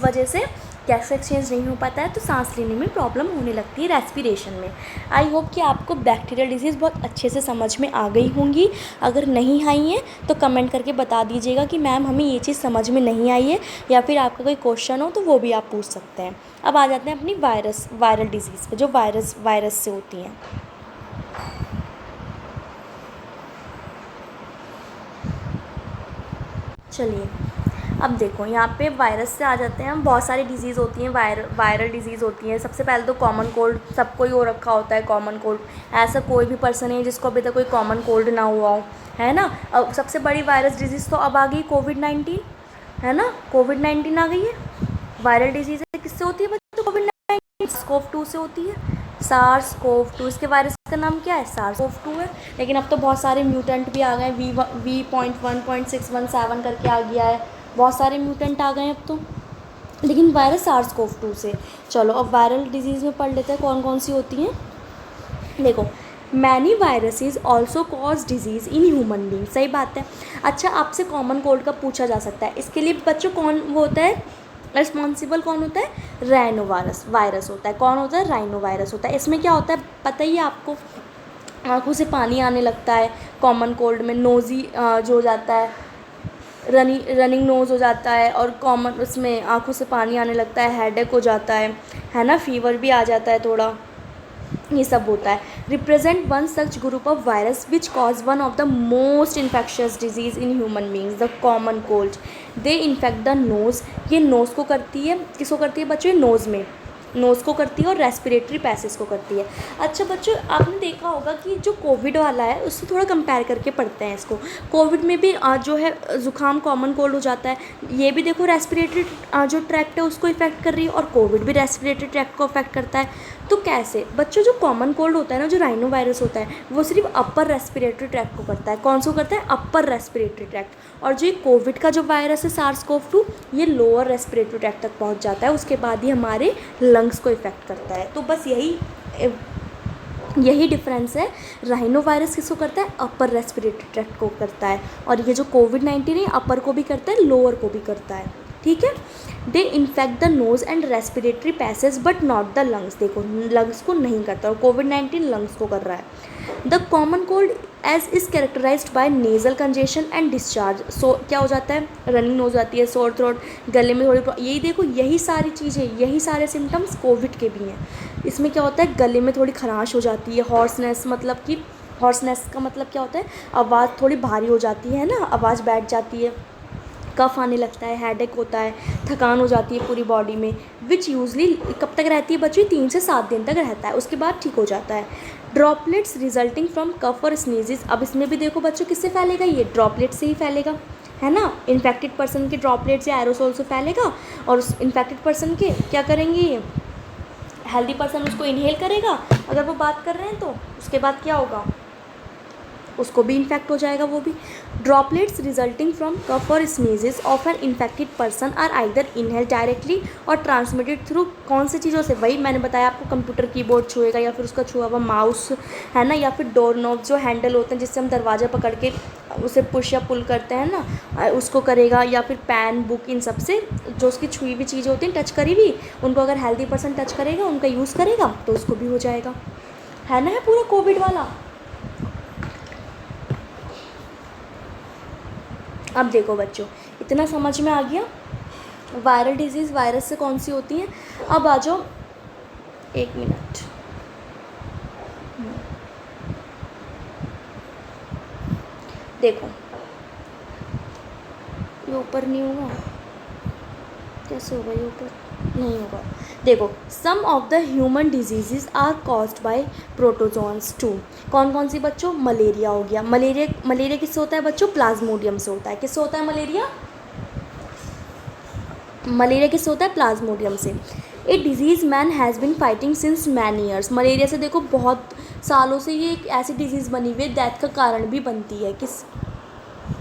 वजह से गैस एक्सचेंज नहीं हो पाता है, तो सांस लेने में प्रॉब्लम होने लगती है, रेस्पिरेशन में। आई होप कि आपको बैक्टीरियल डिजीज़ बहुत अच्छे से समझ में आ गई होंगी। अगर नहीं आई हैं तो कमेंट करके बता दीजिएगा कि मैम हमें ये चीज़ समझ में नहीं आई है, या फिर आपका कोई क्वेश्चन हो तो वो भी आप पूछ सकते हैं। अब आ जाते हैं अपनी वायरल डिजीज़ पर, जो वायरस से होती हैं। चलिए अब देखो, यहाँ पे वायरस से आ जाते हैं हम। बहुत सारी डिजीज़ होती हैं, वायरल डिजीज़ होती हैं। सबसे पहले तो कॉमन कोल्ड, सबको ही हो रखा होता है कॉमन कोल्ड। ऐसा कोई भी पर्सन है जिसको अभी तक कोई कॉमन कोल्ड ना हुआ हो, है ना। अब सबसे बड़ी वायरस डिजीज़ तो अब आ गई कोविड-19, है ना। कोविड-19 आ गई है, वायरल डिजीज़ है। किससे होती है बच्चों, कोविड-19 SARS-CoV-2 से होती है। SARS-CoV-2, इसके वायरस का नाम क्या है, SARS-CoV-2 है। लेकिन अब तो बहुत सारे म्यूटेंट भी आ गए, V.1.617 करके आ गया है, बहुत सारे म्यूटेंट आ गए हैं अब तो। लेकिन वायरस SARS-CoV-2 से। चलो अब वायरल डिजीज़ में पढ़ लेते हैं कौन कौन सी होती हैं। देखो many viruses also cause disease in human being. सही बात है। अच्छा, आपसे कॉमन कोल्ड का पूछा जा सकता है, इसके लिए बच्चों कौन वो होता है रिस्पॉन्सिबल, कौन होता है? राइनो वायरस होता है। कौन होता है? राइनो वायरस होता है। इसमें क्या होता है पता ही है आपको, आँखों से पानी आने लगता है कॉमन कोल्ड में, नोज़ी जो हो जाता है, रनिंग नोज़ हो जाता है, और कॉमन उसमें आँखों से पानी आने लगता है, हेडेक हो जाता है ना, फीवर भी आ जाता है थोड़ा, ये सब होता है। Represent one such group of virus which cause one of the most infectious disease in human beings, the common cold. They infect the nose, ये नोज़ को करती है, किसको करती है बच्चों? नोज़ में, नोज़ को करती है और रेस्पिरेटरी पैसेज को करती है। अच्छा बच्चों, आपने देखा होगा कि जो कोविड वाला है उससे थोड़ा कंपेयर करके पढ़ते हैं इसको। कोविड में भी जो है ज़ुकाम कॉमन कोल्ड हो जाता है, ये भी देखो रेस्पिरेटरी जो ट्रैक्ट है उसको इफेक्ट कर रही है, और कोविड भी रेस्पिरेटरी ट्रैक्ट को अफेक्ट करता है। तो कैसे बच्चों, जो कॉमन कोल्ड होता है ना, जो राइनो वायरस होता है, वो सिर्फ अपर रेस्पिरेटरी ट्रैक्ट को करता है। कौन सा करता है? Upper respiratory tract. और जो ये कोविड का जो वायरस है SARS-CoV-2, ये लोअर रेस्पिरेटरी ट्रैक्ट तक पहुंच जाता है, उसके बाद ही हमारे लंग्स को इफेक्ट करता है। तो बस यही डिफरेंस है। राइनो वायरस किसको करता है? अपर रेस्पिरेटरी ट्रैक्ट को करता है, और ये जो कोविड-19 है अपर को भी करता है, लोअर को भी करता है। ठीक है। They infect the nose and respiratory passage but not the lungs. देखो लंग्स को नहीं करता, और कोविड-19 लंग्स को कर रहा है। The common cold as is characterised by nasal congestion and discharge. So क्या हो जाता है? रनिंग नोज आती है, सोर थ्रोट, गले में थोड़ी, यही देखो यही सारी चीज़ें, यही सारे सिम्टम्स कोविड के भी हैं। इसमें क्या होता है? गले में थोड़ी खराश हो जाती है, हॉर्सनेस, मतलब कि हॉर्सनेस का मतलब क्या होता है? आवाज़ थोड़ी भारी हो जाती है ना, आवाज़ बैठ जाती है, कफ आने लगता है, हेडेक होता है, थकान हो जाती है पूरी बॉडी में, विच यूजली कब तक रहती है बच्चों? 3 से 7 दिन तक रहता है, उसके बाद ठीक हो जाता है। ड्रॉपलेट्स रिजल्टिंग फ्रॉम कफ और स्नीजेस। अब इसमें भी देखो बच्चों किससे फैलेगा? ये ड्रॉपलेट से ही फैलेगा, है ना। इन्फेक्टेड पर्सन के ड्रॉपलेट्स या एरोसोल से फैलेगा, और उस इन्फेक्टेड पर्सन के क्या करेंगे? ये हेल्दी पर्सन उसको इनहेल करेगा, अगर वो बात कर रहे हैं तो उसके बाद क्या होगा? उसको भी इन्फेक्ट हो जाएगा वो भी। ड्रॉपलेट्स रिजल्टिंग फ्रॉम कफ और sneezes of an infected person are either inhale directly और ट्रांसमिटेड थ्रू कौन सी चीज़ों से? वही मैंने बताया आपको, कंप्यूटर कीबोर्ड छुएगा, या फिर उसका छुआ हुआ माउस, है ना, या फिर डोर नॉब जो हैंडल होते हैं जिससे हम दरवाज़ा पकड़ के उसे पुश या पुल करते हैं ना, उसको करेगा, या फिर पैन, बुक, इन सब से जो उसकी छुई हुई चीज़ें होती हैं, टच करी हुई, उनको अगर हेल्दी पर्सन टच करेगा, उनका यूज़ करेगा, तो उसको भी हो जाएगा, है ना। है पूरा कोविड वाला। अब देखो बच्चों, इतना समझ में आ गया वायरल डिजीज़ वायरस से कौन सी होती हैं। अब आ जाओ, 1 मिनट, देखो ये ऊपर नहीं होगा, कैसे होगा ये ऊपर? नहीं होगा। देखो, some of the human diseases are caused by protozoans too. कौन कौन सी बच्चों? मलेरिया हो गया। मलेरिया किससे होता है बच्चों? प्लाज्मोडियम से होता है। किससे होता है मलेरिया? मलेरिया किससे होता है? प्लाज्मोडियम से। ए disease man has been fighting since many years. Malaria से देखो बहुत सालों से ये एक ऐसी डिजीज़ बनी हुई है, डेथ का कारण भी बनती है। किस?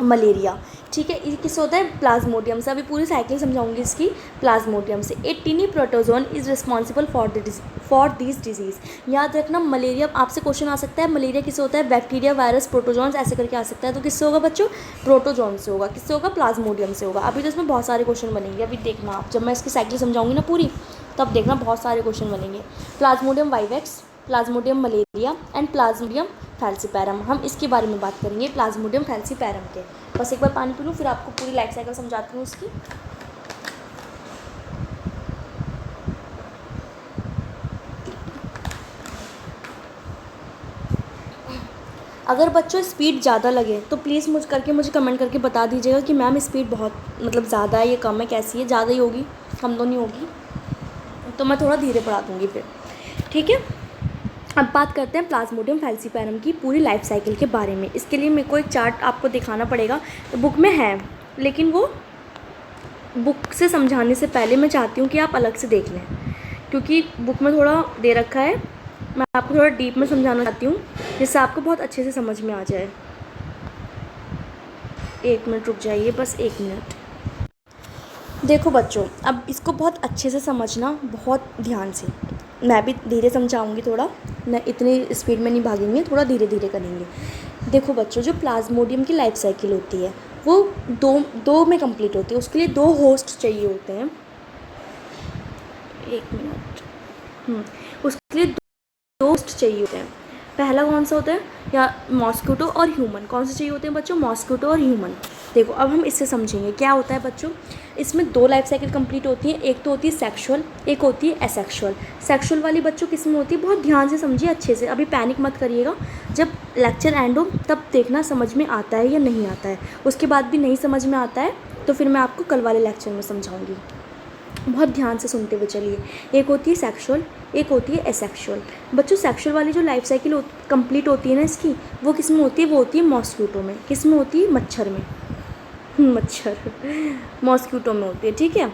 मलेरिया। ठीक है, ये किससे होता है? प्लाज्मोडियम से। अभी पूरी साइकिल समझाऊंगी इसकी। प्लाज्मोडियम से। A tiny protozoan is responsible for this disease. याद रखना, मलेरिया आपसे क्वेश्चन आ सकता है, मलेरिया किससे होता है? बैक्टीरिया, वायरस, प्रोटोजोन्स, ऐसे करके आ सकता है। तो किससे होगा बच्चों? प्रोटोजोन से होगा। किससे होगा? प्लाज्मोडियम से होगा। अभी तो इसमें बहुत सारे क्वेश्चन बनेंगे, अभी देखना आप, जब मैं इसकी साइकिल समझाऊंगी ना पूरी, तब देखना बहुत सारे क्वेश्चन बनेंगे। Plasmodium vivax, Plasmodium malaria and Plasmodium falciparum, हम इसके बारे में बात करेंगे, प्लाज्मोडियम फैल्सीपैरम के। बस एक बार पानी पी लूँ, फिर आपको पूरी लाइफ साइकिल समझाती हूँ इसकी। अगर बच्चों स्पीड ज़्यादा लगे तो प्लीज़ मुझे कमेंट करके बता दीजिएगा कि मैम स्पीड बहुत मतलब ज़्यादा है, ये कम है, कैसी है? ज़्यादा ही होगी, कम तो नहीं होगी, तो मैं थोड़ा धीरे पढ़ा दूँगी फिर। ठीक है, अब बात करते हैं प्लाज्मोडियम फैल्सीपैरम की पूरी लाइफ साइकिल के बारे में। इसके लिए मेरे को एक चार्ट आपको दिखाना पड़ेगा, तो बुक में है, लेकिन वो बुक से समझाने से पहले मैं चाहती हूँ कि आप अलग से देख लें, क्योंकि बुक में थोड़ा दे रखा है, मैं आपको थोड़ा डीप में समझाना चाहती हूँ जिससे आपको बहुत अच्छे से समझ में आ जाए। 1 मिनट रुक जाइए, बस 1 मिनट। देखो बच्चों, अब इसको बहुत अच्छे से समझना, बहुत ध्यान से, मैं भी धीरे समझाऊंगी थोड़ा। न इतनी स्पीड में नहीं भागेंगे, थोड़ा धीरे धीरे करेंगे। देखो बच्चों, जो प्लाज्मोडियम की लाइफ साइकिल होती है वो दो में कंप्लीट होती है। उसके लिए 2 होस्ट चाहिए होते हैं। 1 मिनट। उसके लिए 2 होस्ट चाहिए होते हैं। पहला कौन सा होता है, या मॉस्किटो और ह्यूमन। कौन से चाहिए होते हैं बच्चों, मॉस्किटो और ह्यूमन। देखो अब हम इससे समझेंगे क्या होता है बच्चों। इसमें 2 लाइफ साइकिल कंप्लीट होती है, एक तो होती है सेक्सुअल, एक होती है एसेक्सुअल। सेक्सुअल वाली बच्चों किस में होती है, बहुत ध्यान से समझिए अच्छे से, अभी पैनिक मत करिएगा। जब लेक्चर एंड हो तब देखना समझ में आता है या नहीं आता है। उसके बाद भी नहीं समझ में आता है तो फिर मैं आपको कल वाले लेक्चर में समझाऊंगी। बहुत ध्यान से सुनते हुए चलिए। एक होती है सेक्सुअल, एक होती है एसेक्सुअल। बच्चों सेक्सुअल वाली जो लाइफ साइकिल कंप्लीट होती है ना इसकी, वो किस में होती है, वो होती है मॉस्किटो में। किस में होती है, मच्छर में। मच्छर मॉस्किटो में होती है, ठीक है।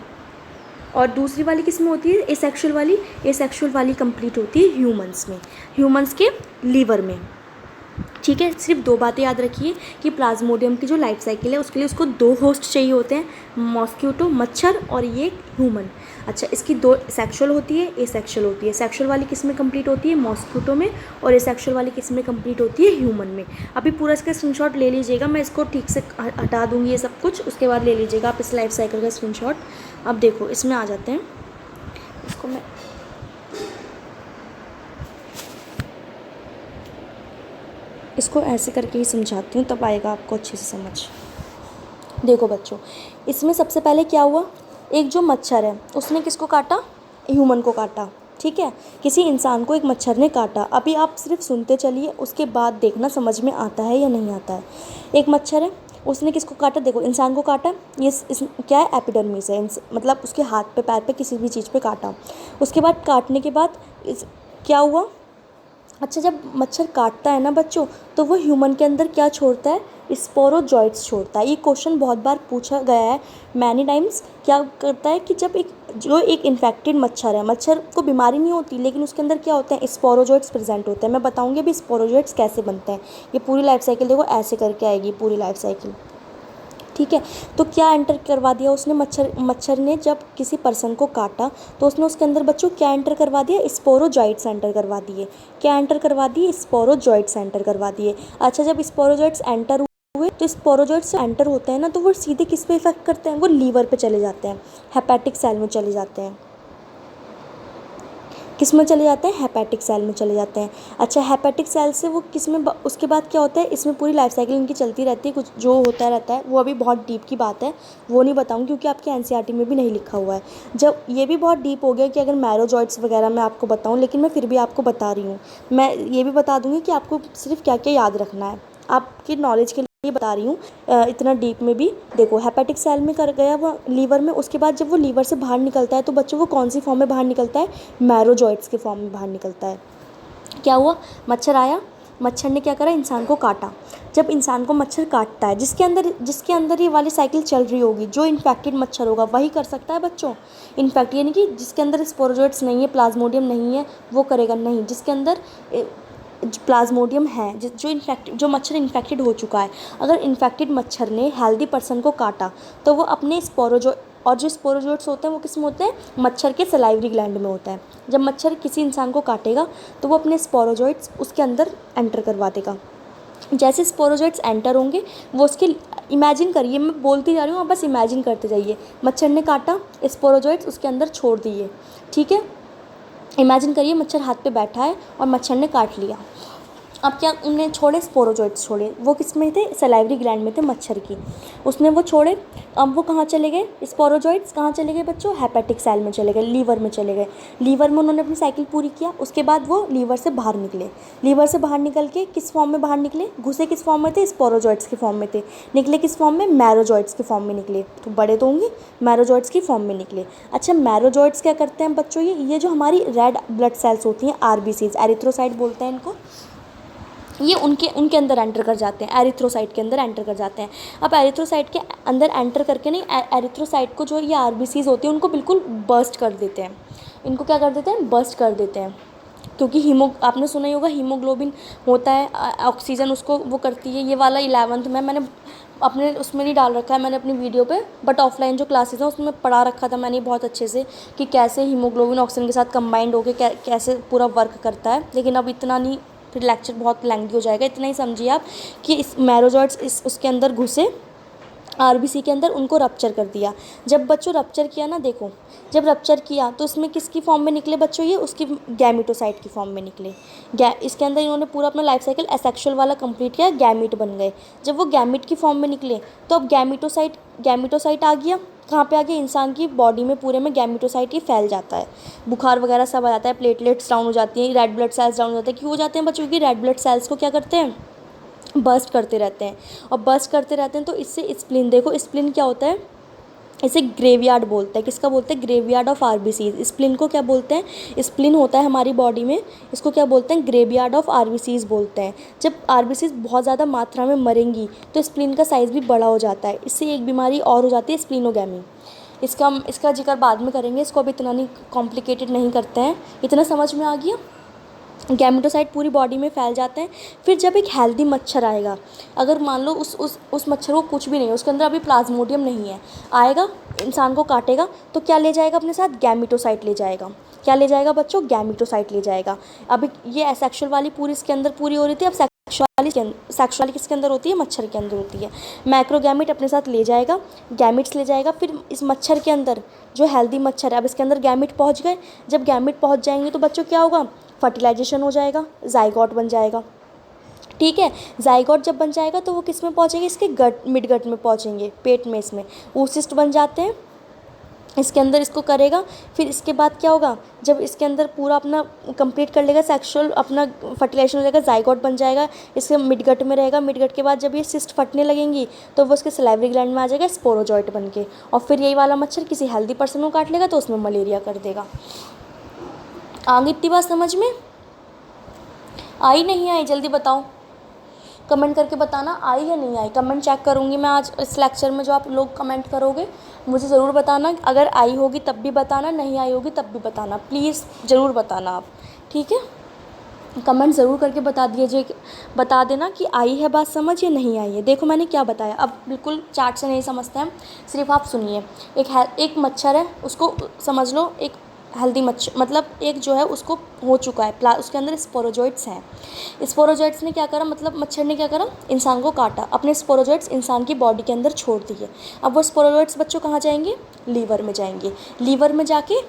और दूसरी वाली किस में होती है, एसेक्सुअल वाली। एसेक्सुअल वाली कंप्लीट होती है ह्यूमंस में, ह्यूमंस के लीवर में, ठीक है। सिर्फ 2 बातें याद रखिए कि प्लाज्मोडियम की जो लाइफ साइकिल है उसके लिए उसको 2 होस्ट चाहिए होते हैं, मॉस्किटो मच्छर और ये ह्यूमन। अच्छा, इसकी 2 सेक्सुअल होती है, एसेक्सुअल होती है। सेक्सुअल वाली किस में कंप्लीट होती है, मॉस्किटो में, और एसेक्सुअल वाली किस में कंप्लीट होती है, ह्यूमन में। अभी पूरा इसका स्क्रीनशॉट ले लीजिएगा, मैं इसको ठीक से हटा दूँगी ये सब कुछ, उसके बाद ले लीजिएगा आप इस लाइफ साइकिल का स्क्रीनशॉट। अब देखो इसमें आ जाते हैं, इसको मैं इसको ऐसे करके ही समझाती हूँ, तब आएगा आपको अच्छे से समझ। देखो बच्चों, इसमें सबसे पहले क्या हुआ, एक जो मच्छर है उसने किसको काटा, ह्यूमन को काटा, ठीक है। किसी इंसान को एक मच्छर ने काटा। अभी आप सिर्फ सुनते चलिए, उसके बाद देखना समझ में आता है या नहीं आता है। एक मच्छर है, उसने किसको काटा, देखो इंसान को काटा। ये क्या है, एपिडर्मिस है, मतलब उसके हाथ पे, पैर पे, किसी भी चीज़ पे काटा। उसके बाद काटने के बाद क्या हुआ। अच्छा, जब मच्छर काटता है ना बच्चों, तो वो ह्यूमन के अंदर क्या छोड़ता है, स्पोरोजॉइट्स छोड़ता है। ये क्वेश्चन बहुत बार पूछा गया है, मैनी टाइम्स। क्या करता है कि जब एक इन्फेक्टेड मच्छर है, मच्छर को बीमारी नहीं होती लेकिन उसके अंदर क्या होते हैं, स्पोरोजॉइट्स प्रेजेंट होते हैं। मैं बताऊंगी अभी स्पोरोजॉइट्स कैसे बनते हैं। ये पूरी लाइफ साइकिल देखो ऐसे करके आएगी पूरी लाइफ साइकिल, ठीक है। तो क्या एंटर करवा दिया उसने, मच्छर ने जब किसी पर्सन को काटा तो उसने उसके अंदर बच्चों क्या एंटर करवा दिया, स्पोरोजॉइट्स एंटर करवा दिए। क्या एंटर करवा दिए, स्पोरोजॉइट्स एंटर करवा दिए। अच्छा, जब स्पोरोजॉइट्स एंटर हुए तो स्पोरोजॉइट्स एंटर होते हैं ना, तो वो सीधे किस पे इफेक्ट करते हैं, वो लीवर पे चले जाते हैं, हेपेटिक सेल में चले जाते हैं। किस में चले जाते हैं, हेपेटिक सेल में चले जाते हैं। अच्छा, हेपेटिक सेल से वो किस में, उसके बाद क्या होता है, इसमें पूरी लाइफ साइकिल इनकी चलती रहती है। कुछ जो होता रहता है वो अभी बहुत डीप की बात है, वो नहीं बताऊँगी क्योंकि आपके एनसीईआरटी में भी नहीं लिखा हुआ है। जब ये भी बहुत डीप हो गया कि अगर मैरोजॉइट्स वगैरह मैं आपको बताऊँ, लेकिन मैं फिर भी आपको बता रही हूँ। मैं ये भी बता दूँगी कि आपको सिर्फ क्या क्या याद रखना है, आपकी नॉलेज के लिए ये बता रही हूँ। इतना डीप में भी देखो, हेपेटिक सेल में कर गया वो लीवर में। उसके बाद जब वो लीवर से बाहर निकलता है तो बच्चों वो कौन सी फॉर्म में बाहर निकलता है, मैरोजॉइट्स के फॉर्म में बाहर निकलता है। क्या हुआ, मच्छर आया, मच्छर ने क्या करा, इंसान को काटा। जब इंसान को मच्छर काटता है, जिसके अंदर ये वाली साइकिल चल रही होगी, जो इन्फेक्टेड मच्छर होगा वही कर सकता है बच्चों। इन्फेक्ट यानी कि जिसके अंदर स्पोरोजॉइट्स नहीं है, प्लाज्मोडियम नहीं है, वो करेगा नहीं। जिसके अंदर प्लाज्मोडियम है, जो मच्छर इन्फेक्टेड हो चुका है, अगर इन्फेक्टेड मच्छर ने हेल्दी पर्सन को काटा तो वो अपने और जो स्पोरोजॉइट्स होते हैं वो किस में होते हैं, मच्छर के सलाइवरी ग्लैंड में होता है। जब मच्छर किसी इंसान को काटेगा तो वो अपने स्पोरोजॉइट्स उसके अंदर एंटर करवा देगा। जैसे स्पोरोजॉइट्स एंटर होंगे वो उसके, इमेजिन करिए, मैं बोलती जा रही हूँ, आप बस इमेजिन करते जाइए। मच्छर ने काटा, स्पोरोजॉइट्स उसके अंदर छोड़ दिए, ठीक है। इमेजिन करिए मच्छर हाथ पे बैठा है और मच्छर ने काट लिया। अब क्या उन्हें छोड़े, स्पोरोजॉइट्स छोड़े, वो किस में थे, सलाइवरी ग्लैंड में थे मच्छर की, उसने वो छोड़े। अब वो कहाँ चले गए, स्पोरोजॉइट्स कहाँ चले गए बच्चों, हेपेटिक सेल में चले गए, लीवर में चले गए। लीवर में उन्होंने अपनी साइकिल पूरी किया। उसके बाद वो लीवर से बाहर निकले। लीवर से बाहर निकल के किस फॉर्म में बाहर निकले, घुसे किस फॉर्म में थे, स्पोरोजॉइट्स के फॉर्म में थे। निकले किस फॉर्म में, मैरोजॉइट्स के फॉर्म में निकले। तो बड़े तो होंगे, मैरोजॉइट्स की फॉर्म में निकले। अच्छा, मैरोजॉइट्स क्या करते हैं बच्चों, ये जो हमारी रेड ब्लड सेल्स होती हैं, आरबीसीज, एरिथ्रोसाइट बोलते हैं इनको, ये उनके अंदर एंटर कर जाते हैं, एरिथ्रोसाइट के अंदर एंटर कर जाते हैं। अब एरिथ्रोसाइट के अंदर एंटर करके नहीं, एरिथ्रोसाइट को जो ये आरबीसीज होती है उनको बिल्कुल बर्स्ट कर देते हैं। इनको क्या कर देते हैं, बर्स्ट कर देते हैं। क्योंकि आपने सुना ही होगा, हीमोग्लोबिन होता है, ऑक्सीजन उसको वो करती है। ये वाला 11th में मैंने अपने उसमें नहीं डाल रखा है मैंने अपनी वीडियो पे, बट ऑफलाइन जो क्लासेस हैं उसमें पढ़ा रखा था मैंने बहुत अच्छे से कि कैसे हीमोग्लोबिन ऑक्सीजन के साथ कंबाइंड होकर कैसे पूरा वर्क करता है। लेकिन अब इतना नहीं, फिर लेक्चर बहुत लेंथी हो जाएगा। इतना ही समझिए आप कि इस मैरोजॉइट्स इस उसके अंदर घुसे आरबीसी के अंदर, उनको रप्चर कर दिया। जब बच्चों रप्चर किया ना, देखो जब रप्चर किया तो इसमें किसकी फॉर्म में निकले बच्चों, ये उसकी गैमेटोसाइट की फॉर्म में निकले। इसके अंदर इन्होंने पूरा अपना लाइफ साइकिल एसेक्सुअल वाला कंप्लीट किया, गैमिट बन गए। जब वो गैमिट की फॉर्म में निकले तो अब गैमेटोसाइट आ गया। कहाँ पे आ गया, इंसान की बॉडी में पूरे में गैमेटोसाइट ये फैल जाता है, बुखार वगैरह सब आ जाता है, प्लेटलेट्स डाउन हो जाती हैं, रेड ब्लड सेल्स डाउन हो जाते हैं। क्यों हो जाते हैं बच्चों की, रेड ब्लड सेल्स को क्या करते हैं, बर्स्ट करते रहते हैं। और बर्स्ट करते रहते हैं तो इससे स्प्लीन, देखो स्प्लीन क्या होता है, इसे ग्रेवयार्ड बोलते हैं। किसका बोलते हैं, ग्रेवयार्ड ऑफ आरबीसीज। स्प्लीन को क्या बोलते हैं, स्प्लीन होता है हमारी बॉडी में, इसको क्या बोलते हैं, ग्रेवयार्ड ऑफ आरबीसीज बोलते हैं। जब आरबीसीज बहुत ज़्यादा मात्रा में मरेंगी तो स्प्लीन का साइज़ भी बड़ा हो जाता है। इससे एक बीमारी और हो जाती है, स्प्लीनोगैमी। इसका जिक्र बाद में करेंगे, इसको अभी इतना नहीं कॉम्प्लिकेटेड नहीं करते हैं। इतना समझ में आ गया। गैमेटोसाइट पूरी बॉडी में फैल जाते हैं। फिर जब एक हेल्दी मच्छर आएगा, अगर मान लो उस मच्छर को कुछ भी नहीं है, उसके अंदर अभी प्लाज्मोडियम नहीं है, आएगा इंसान को काटेगा तो क्या ले जाएगा अपने साथ, गैमेटोसाइट ले जाएगा। क्या ले जाएगा बच्चों, गैमेटोसाइट ले जाएगा। अभी ये एसेक्सुअल वाली पूरी इसके अंदर पूरी हो रही थी, अब सेक्सुअली किसके अंदर होती है, मच्छर के अंदर होती है। माइक्रोगैमिट अपने साथ ले जाएगा, गैमिट्स ले जाएगा। फिर इस मच्छर के अंदर जो हेल्दी मच्छर है, अब इसके अंदर गैमिट पहुंच गए। जब गैमिट पहुंच जाएंगे तो बच्चों क्या होगा, फर्टिलाइजेशन हो जाएगा, जाइगोट बन जाएगा। ठीक है, जाइगोट जब बन जाएगा तो वो किस में पहुंचेंगे, इसके गट, मिड गट में पहुंचेंगे, पेट में। इसमें oocyst बन जाते हैं, इसके अंदर इसको करेगा। फिर इसके बाद क्या होगा, जब इसके अंदर पूरा अपना कंप्लीट कर लेगा, सेक्सुअल अपना फर्टिलाइजेशन हो जाएगा, जाइगोट बन जाएगा, इसके मिडगट में रहेगा। मिडगट के बाद जब ये सिस्ट फटने लगेंगी तो वो उसके सलाइवरी ग्लैंड में आ जाएगा स्पोरोजॉइट बन के, और फिर यही वाला मच्छर किसी हेल्दी पर्सन को काट लेगा तो उसमें मलेरिया कर देगा। आगे इतनी बात समझ में आई, नहीं आई, जल्दी बताओ, कमेंट करके बताना आई या नहीं आई। कमेंट चेक करूँगी मैं आज इस लेक्चर में, जो आप लोग कमेंट करोगे मुझे ज़रूर बताना। अगर आई होगी तब भी बताना, नहीं आई होगी तब भी बताना, प्लीज़ ज़रूर बताना आप, ठीक है। कमेंट ज़रूर करके बता देना कि आई है बात समझ या नहीं आई है। देखो मैंने क्या बताया, अब बिल्कुल चार्ट से नहीं समझते हैं, सिर्फ आप सुनिए। एक मच्छर है, उसको समझ लो एक हेल्दी मच्छर, मतलब एक जो है उसको हो चुका है, उसके अंदर स्पोरोजॉइट्स हैं। स्पोरोजॉइट्स ने क्या करा, मतलब मच्छर ने क्या करा, इंसान को काटा, अपने स्पोरोजॉइट्स इंसान की बॉडी के अंदर छोड़ दिए। अब वो स्पोरोजॉइट्स बच्चों कहाँ जाएंगे, लीवर में जाएंगे। लीवर में जाके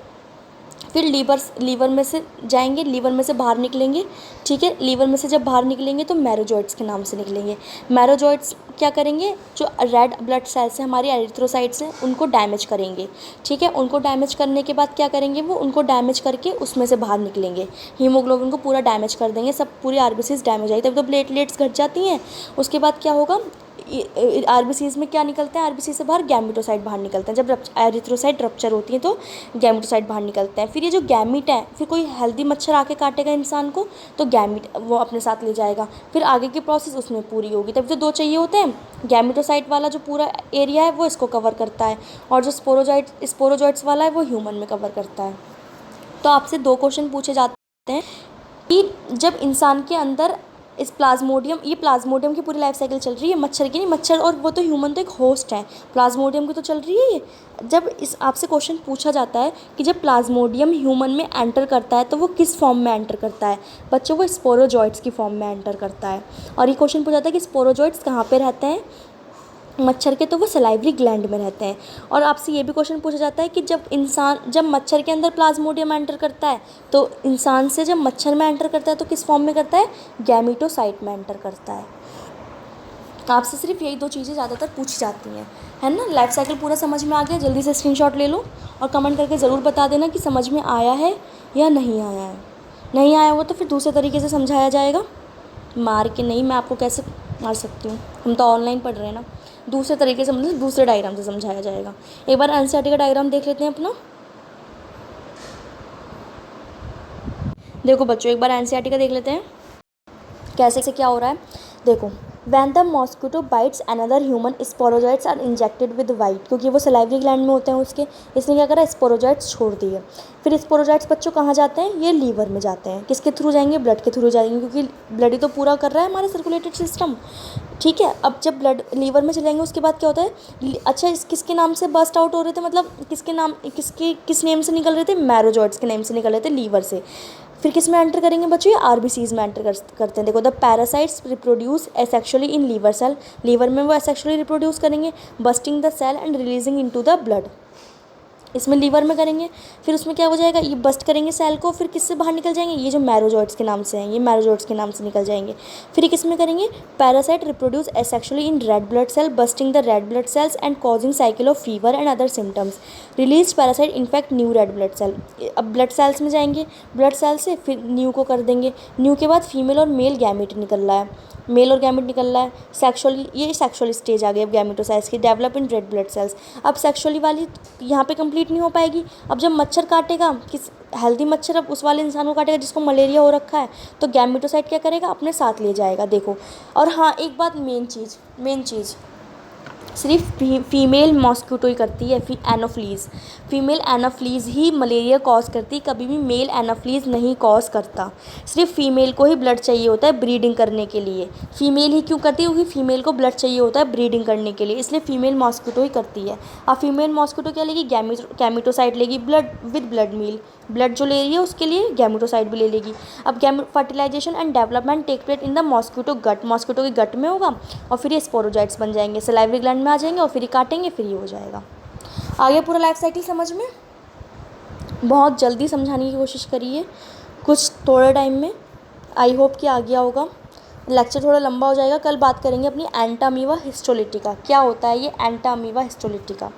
फिर लीवर में से जाएंगे, लीवर में से बाहर निकलेंगे। ठीक है, लीवर में से जब बाहर निकलेंगे तो मैरोजॉइट्स के नाम से निकलेंगे। मैरोजॉइट्स क्या करेंगे, जो रेड ब्लड सेल्स हैं हमारी एरिथ्रोसाइट्स हैं, उनको डैमेज करेंगे। ठीक है, उनको डैमेज करने के बाद क्या करेंगे, वो उनको डैमेज करके उसमें से बाहर निकलेंगे, हीमोग्लोबिन को पूरा डैमेज कर देंगे, सब पूरी आरबीसीज डैमेज आएगी, तब तो प्लेटलेट्स घट जाती हैं। उसके बाद क्या होगा, आरबीसीज में क्या निकलता है, आरबीसी से बाहर गैमेटोसाइट बाहर निकलते हैं। जब एरिथ्रोसाइट रप्चर होती है तो गैमेटोसाइट बाहर निकलते हैं। फिर ये जो गैमिट है, फिर कोई हेल्दी मच्छर आके काटेगा इंसान को तो गैमिट वो अपने साथ ले जाएगा। फिर आगे की प्रोसेस उसमें पूरी होगी। तभी तो दो चाहिए होते हैं, गैमेटोसाइट वाला जो पूरा एरिया है वो इसको कवर करता है, और जो स्पोरोजॉइट्स वाला है वो ह्यूमन में कवर करता है। तो आपसे दो क्वेश्चन पूछे जाते हैं कि जब इंसान के अंदर इस प्लाज्मोडियम, ये प्लाज्मोडियम की पूरी लाइफ साइकिल चल रही है, मच्छर की नहीं, मच्छर और वो तो ह्यूमन तो एक होस्ट है, प्लाज्मोडियम की तो चल रही है ये। जब इस आपसे क्वेश्चन पूछा जाता है कि जब प्लाज्मोडियम ह्यूमन में एंटर करता है तो वो किस फॉर्म में एंटर करता है, बच्चों वो स्पोरोजॉइट्स की फॉर्म में एंटर करता है। और ये क्वेश्चन पूछा जाता है कि स्पोरोजॉइट्स कहाँ पर रहते हैं मच्छर के, तो वो सलाइवरी ग्लैंड में रहते हैं। और आपसे ये भी क्वेश्चन पूछा जाता है कि जब मच्छर के अंदर प्लाज्मोडियम एंटर करता है तो इंसान से जब मच्छर में एंटर करता है तो किस फॉर्म में करता है, गैमेटोसाइट में एंटर करता है। आपसे सिर्फ यही दो चीज़ें ज़्यादातर पूछी जाती हैं, है ना। लाइफ साइकिल पूरा समझ में आ गया, जल्दी से स्क्रीनशॉट ले लो और कमेंट करके ज़रूर बता देना कि समझ में आया है या नहीं आया है। नहीं आया हो तो फिर दूसरे तरीके से समझाया जाएगा, मार के नहीं, मैं आपको कैसे मार सकती हूँ, हम तो ऑनलाइन पढ़ रहे हैं ना। दूसरे तरीके से मतलब दूसरे डायग्राम से समझाया जाएगा। एक बार एनसीईआरटी का डायग्राम देख लेते हैं अपना। देखो बच्चों, एक बार एनसीईआरटी का देख लेते हैं कैसे से क्या हो रहा है। देखो when the mosquito bites another human sporozoites are injected with white, क्योंकि वो सलाइवरी ग्लैंड में होते हैं उसके, इसने क्या करा, स्पोरोजाइट्स छोड़ दिए। फिर स्पोरोजाइट्स बच्चों कहाँ जाते हैं, ये लीवर में जाते हैं। किसके थ्रू जाएंगे, ब्लड के थ्रू जाएंगे, क्योंकि ब्लड ही तो पूरा कर रहा है हमारा सर्कुलेटेड सिस्टम। ठीक है, अब जब ब्लड लीवर में चले जाएंगे उसके बाद क्या होता है, अच्छा इस किसके नाम से बस्ट आउट हो रहे थे, मतलब किस नेम से निकल रहे थे, मैरोजॉइट्स के नेम से निकल रहे थे लीवर से। फिर किस में एंटर करेंगे बच्चों, ये आरबीसीज में एंटर करते हैं। देखो, the parasites reproduce asexually in liver cell, liver में वो एसेक्सुअली रिप्रोड्यूस करेंगे, busting the cell and releasing into the blood. इसमें लीवर में करेंगे, फिर उसमें क्या हो जाएगा, ये बस्ट करेंगे सेल को, फिर किससे बाहर निकल जाएंगे, ये जो मैरोजॉइट्स के नाम से हैं, ये मैरोजॉइट्स के नाम से निकल जाएंगे। फिर ये किस में करेंगे, parasite reproduce asexually in red blood cell, busting the red blood cells and causing cycle of fever and other symptoms. Release parasite infect new red blood cell. अब ब्लड सेल्स में जाएंगे, ब्लड सेल से फिर new को कर देंगे, new के बाद फीमेल और मेल गैमेट निकल रहा है, मेल और गैमेट निकल रहा है। सेक्सुअली, ये सेक्सुअल स्टेज आ गई अब गैमेटोसाइट्स की, develop in red blood sales. अब सेक्सुअली वाली यहाँ पे कंप्लीट नहीं हो पाएगी। अब जब मच्छर काटेगा, किस हेल्दी मच्छर अब उस वाले इंसान को काटेगा जिसको मलेरिया हो रखा है, तो गैमेटोसाइट क्या करेगा, अपने साथ ले जाएगा। देखो, और हाँ एक बात, मेन चीज़ सिर्फ फीमेल मॉस्किटो ही करती है, एनोफ्लीज, फीमेल एनोफ्लीज ही मलेरिया कॉज करती है, कभी भी मेल एनोफ्लीज नहीं कॉज करता। सिर्फ फीमेल को ही ब्लड चाहिए होता है ब्रीडिंग करने के लिए। फीमेल ही क्यों करती है, क्योंकि फीमेल को ब्लड चाहिए होता है ब्रीडिंग करने के लिए, इसलिए फीमेल मॉस्किटो ही करती है। अब फीमेल मॉस्किटो क्या लेगी, गैमेटोसाइट लेगी, blood with blood meal, blood जो ले रही है उसके लिए गैमेटोसाइट भी ले लेगी। अब fertilization and development take place in the mosquito gut, mosquito के गट में होगा, और फिर ये स्पोरोजाइट्स बन जाएंगे, सलाइवरी ग्लैंड में आ जाएंगे, और फिर ये काटेंगे, फिर ये हो जाएगा। आगे पूरा लाइफ साइकिल समझ में, बहुत जल्दी समझाने की कोशिश करिए, कुछ थोड़े टाइम में, आई होप कि आ गया होगा। लेक्चर थोड़ा लंबा हो जाएगा, कल बात करेंगे अपनी एंटामीबा हिस्टोलिटिका, क्या होता है ये एंटामीबा हिस्टोलिटिका,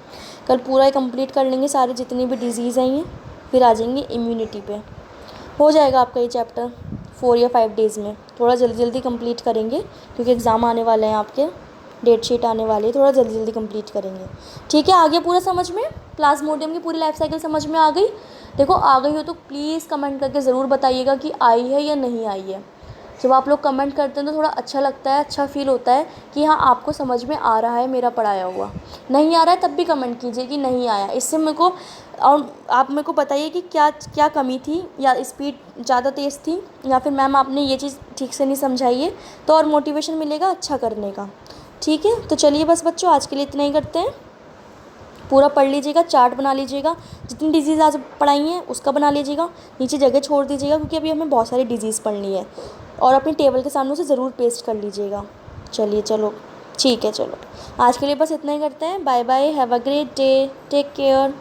कल पूरा कंप्लीट कर लेंगे सारे जितनी भी डिजीज़ हैं ये, फिर आ जाएंगे इम्यूनिटी पे। हो जाएगा आपका ये चैप्टर 4 या 5 डेज़ में, थोड़ा जल्दी कंप्लीट करेंगे क्योंकि एग्ज़ाम आने वाले हैं आपके, डेट शीट आने वाली है, थोड़ा जल्दी कंप्लीट करेंगे। ठीक है, आ गया पूरा समझ में, प्लाज्मोडियम की पूरी लाइफ साइकिल समझ में आ गई। देखो आ गई हो तो प्लीज़ कमेंट करके ज़रूर बताइएगा कि आई है या नहीं आई है। जब आप लोग कमेंट करते हैं तो थोड़ा अच्छा लगता है, अच्छा फील होता है कि हाँ आपको समझ में आ रहा है मेरा पढ़ाया हुआ। नहीं आ रहा है तब भी कमेंट कीजिए कि नहीं आया, इससे मेरे को, और आप मेरे को बताइए कि क्या क्या कमी थी, या स्पीड ज़्यादा तेज़ थी, या फिर मैम आपने ये चीज़ ठीक से नहीं समझाई है, तो और मोटिवेशन मिलेगा अच्छा करने का। ठीक है, तो चलिए बस बच्चों आज के लिए इतना ही करते हैं। पूरा पढ़ लीजिएगा, चार्ट बना लीजिएगा, जितनी डिजीज़ आज पढ़ाई हैं उसका बना लीजिएगा, नीचे जगह छोड़ दीजिएगा क्योंकि अभी हमें बहुत सारी डिजीज़ पढ़नी है, और अपनी टेबल के सामने से ज़रूर पेस्ट कर लीजिएगा। चलिए चलो ठीक है, चलो आज के लिए बस इतना ही करते हैं। Bye bye, have a great day, take care.